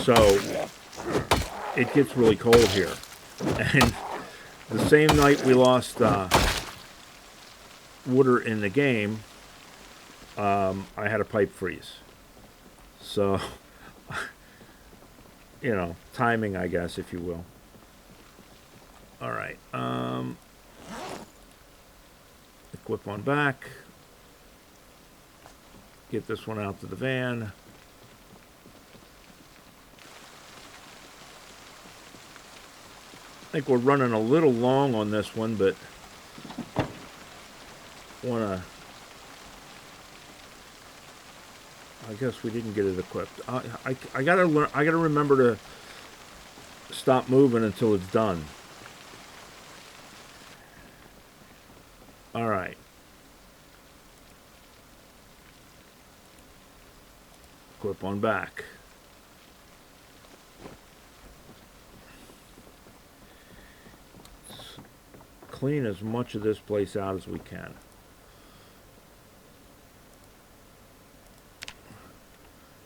So it gets really cold here, and the same night we lost water in the game, I had a pipe freeze. So, timing, I guess, if you will. All right. Equip on back. Get this one out to the van. I think we're running a little long on this one, but I guess we didn't get it equipped. I gotta learn. I gotta remember to stop moving until it's done. All right. Equip on back. Clean as much of this place out as we can.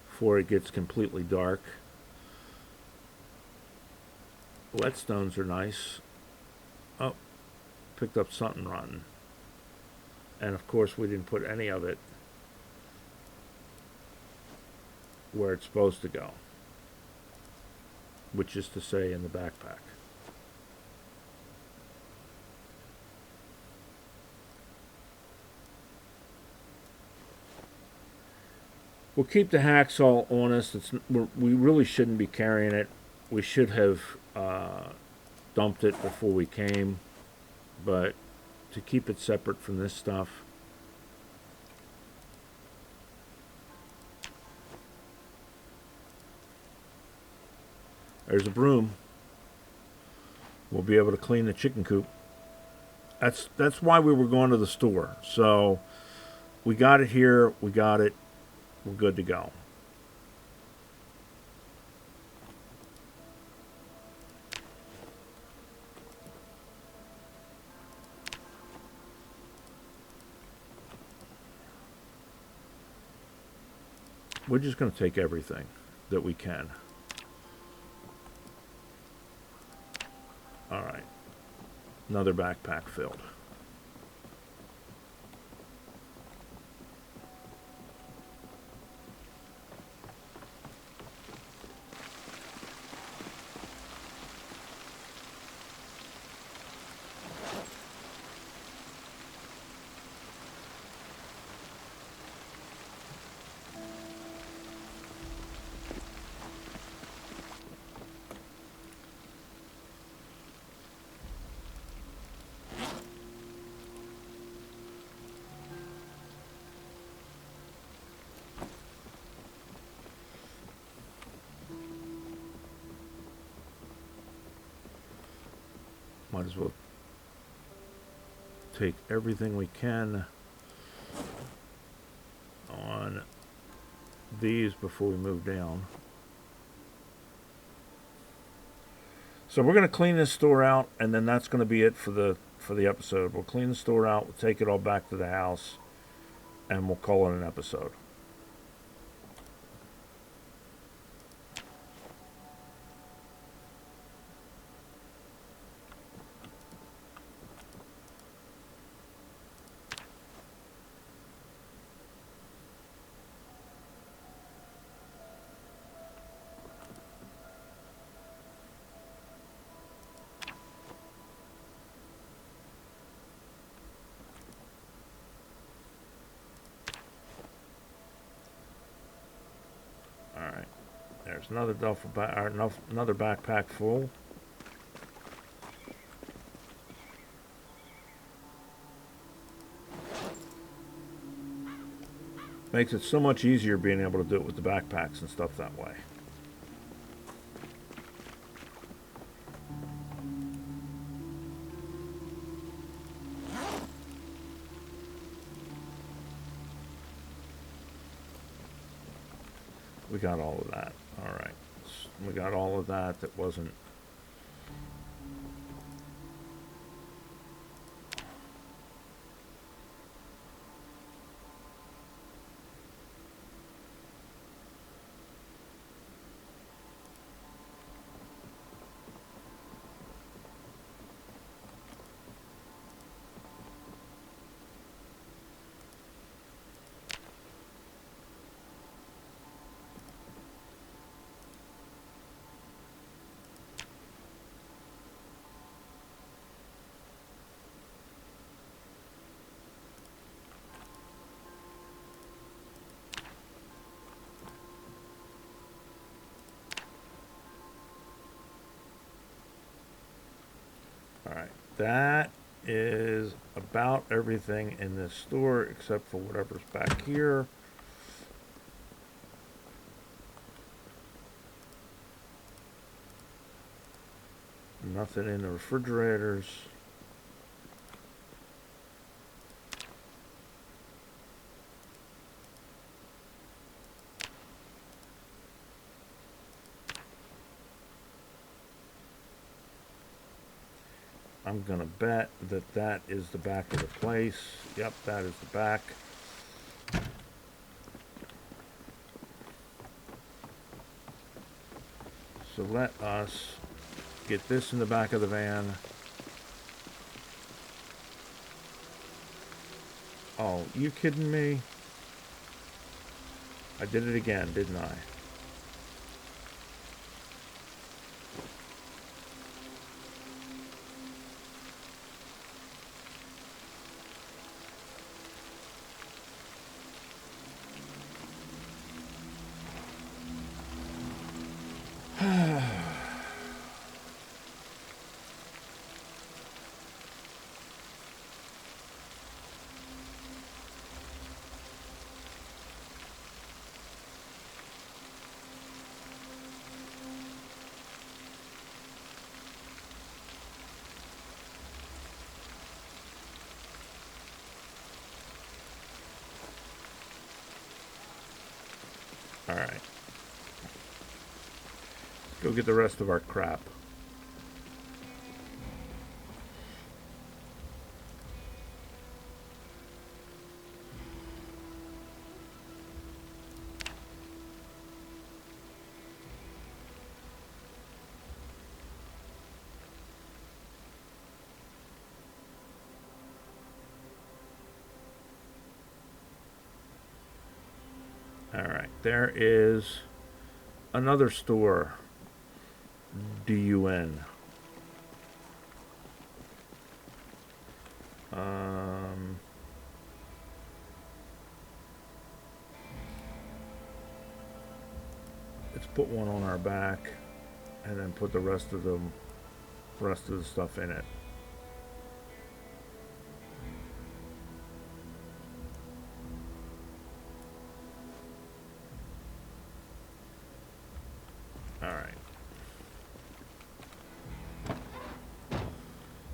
Before it gets completely dark. Whetstones are nice. Oh, picked up something rotten. And of course we didn't put any of it where it's supposed to go. Which is to say in the backpack. We'll keep the hacksaw on us. We really shouldn't be carrying it. We should have dumped it before we came, but to keep it separate from this stuff. There's a broom. We'll be able to clean the chicken coop. That's why we were going to the store. So we got it here. We got it. We're good to go. We're just going to take everything that we can. All right. Another backpack filled. Might as well take everything we can on these before we move down. So we're going to clean this store out, and then that's going to be it for the for the episode. We'll clean the store out, we'll take it all back to the house, and we'll call it an episode. Alright, there's another duffel bag, or another backpack full. Makes it so much easier being able to do it with the backpacks and stuff that way. We got all of that. All right. We got all of that. That wasn't... Alright, that is about everything in this store except for whatever's back here. Nothing in the refrigerators. I'm gonna bet that that is the back of the place. Yep, that is the back. So let us get this in the back of the van. Oh, you kidding me? I did it again, didn't I? Alright. Go get the rest of our crap. Alright, there is another store. DUN. Let's put one on our back and then put the rest of the stuff in it.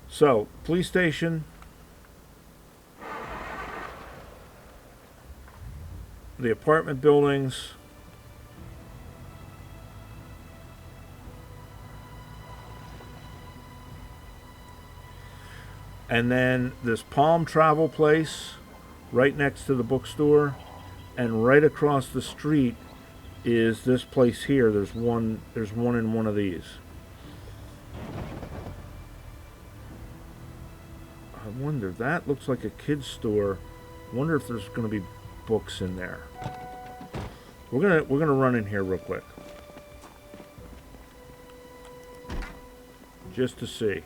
So, police station, the apartment buildings, And then this Palm Travel Place right next to the bookstore, and right across the street is this place here. There's one in one of these. I wonder, that looks like a kid's store. I wonder if there's going to be books in there. We're gonna run in here real quick, just to see.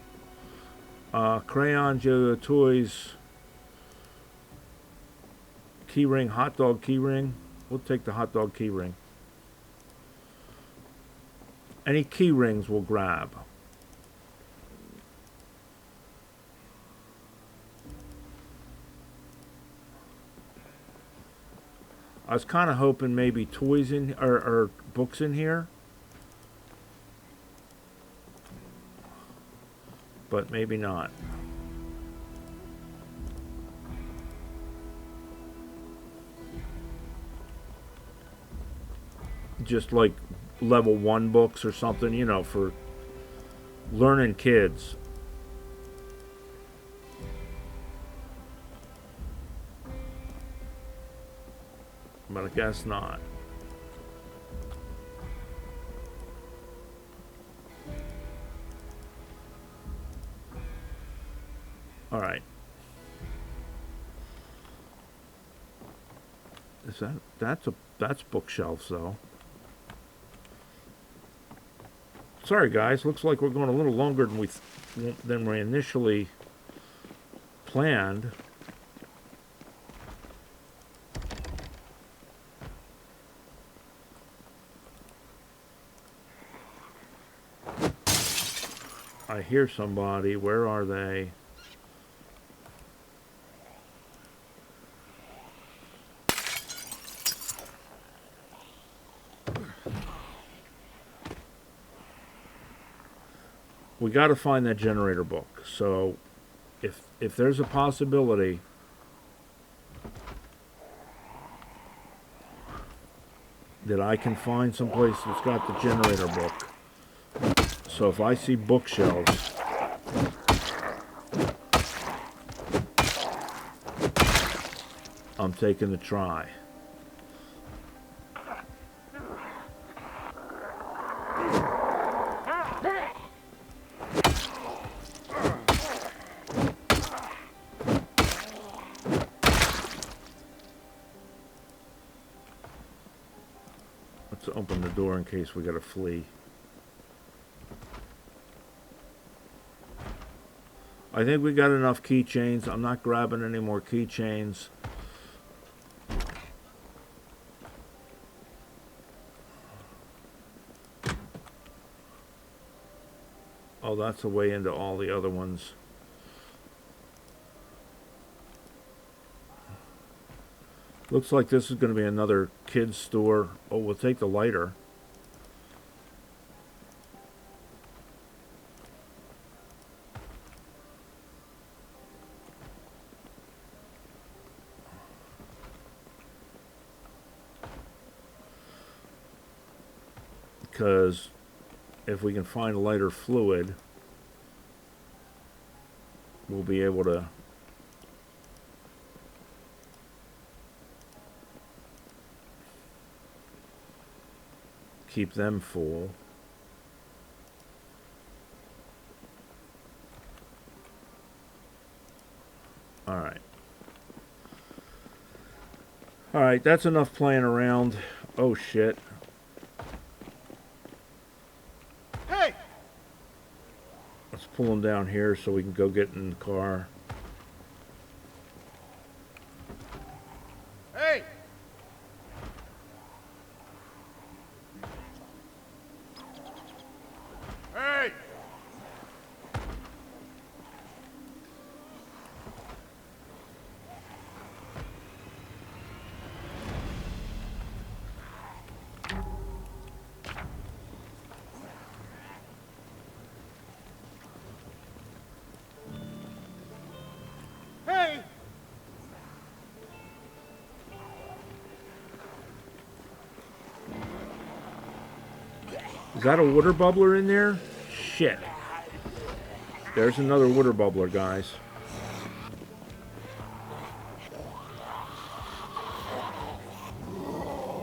Crayons, yo-yo toys, key ring, hot dog key ring. We'll take the hot dog key ring. Any key rings we'll grab. I was kind of hoping maybe toys in or books in here, but maybe not. Just like level 1 books or something, you know, for learning kids. But I guess not. All right. Is that's bookshelves though. Sorry guys, looks like we're going a little longer than we initially planned. I hear somebody. Where are they? We got to find that generator book. So if there's a possibility that I can find someplace that's got the generator book. So if I see bookshelves, I'm taking the try. Let's open the door in case we gotta flee. I think we got enough keychains. I'm not grabbing any more keychains. Oh, that's a way into all the other ones. Looks like this is going to be another kid's store. Oh, we'll take the lighter. Because if we can find lighter fluid, we'll be able to keep them full. Alright. Alright, that's enough playing around. Oh shit. Hey! Let's pull them down here so we can go get in the car. Hey! Hey! Hey! Is that a water bubbler in there? Shit. There's another water bubbler, guys.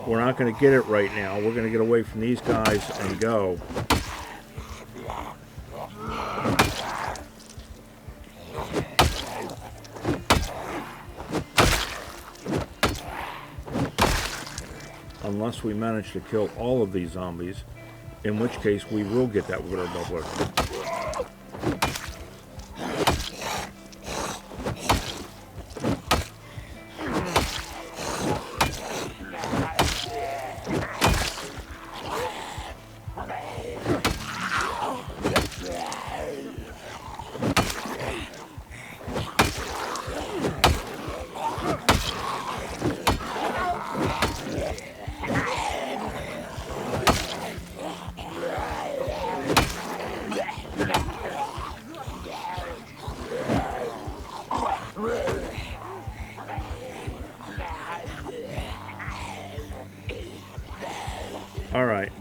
We're not going to get it right now. We're going to get away from these guys and go. Unless we manage to kill all of these zombies, in which case we will get that water bubbler. All right.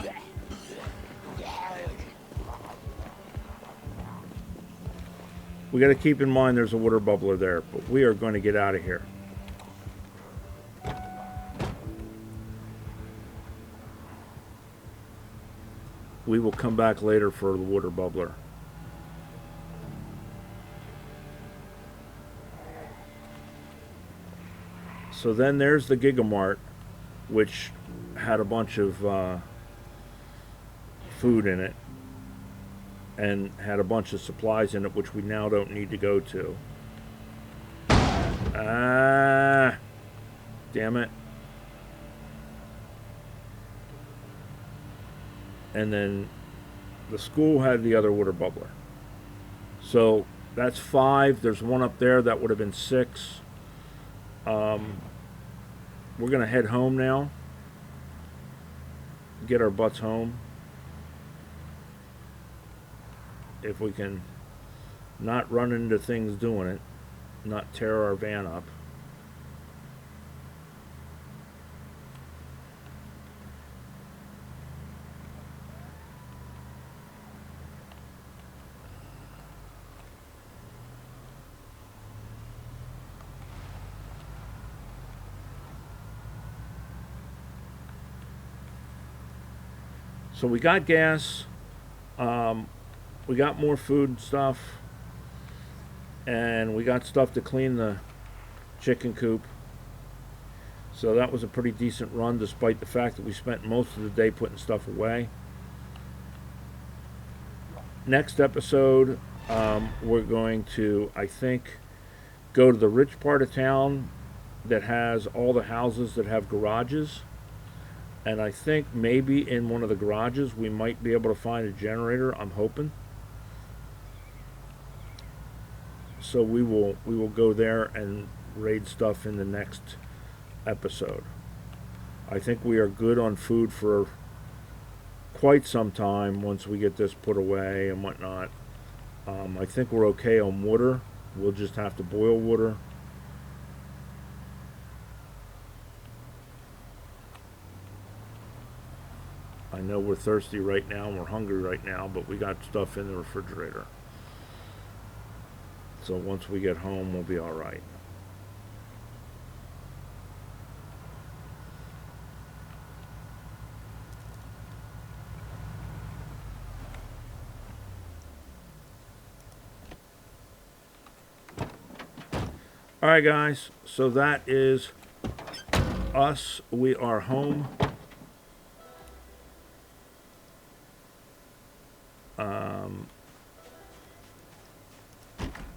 We got to keep in mind there's a water bubbler there, but we are going to get out of here. We will come back later for the water bubbler. So then there's the Gigamart, which had a bunch of food in it and had a bunch of supplies in it, which we now don't need to go to. Ah, damn it. And then the school had the other water bubbler. So that's 5. There's one up there. That would have been 6. We're going to head home now. Get our butts home. If we can not run into things doing it. Not tear our van up. So we got gas, we got more food and stuff, and we got stuff to clean the chicken coop. So that was a pretty decent run, despite the fact that we spent most of the day putting stuff away. Next episode, we're going to, I think, go to the rich part of town that has all the houses that have garages. And I think maybe in one of the garages we might be able to find a generator. I'm hoping. So we will go there and raid stuff in the next episode. I think we are good on food for quite some time once we get this put away and whatnot. I think we're okay on water. We'll just have to boil water. I know we're thirsty right now and we're hungry right now, but we got stuff in the refrigerator. So once we get home, we'll be all right. All right, guys. So that is us. We are home.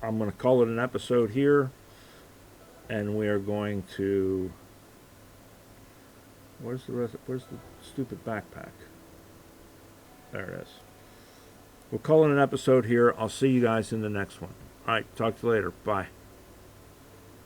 I'm going to call it an episode here, and we are going to. Where's the stupid backpack? There it is. We'll call it an episode here. I'll see you guys in the next one. All right, talk to you later. Bye.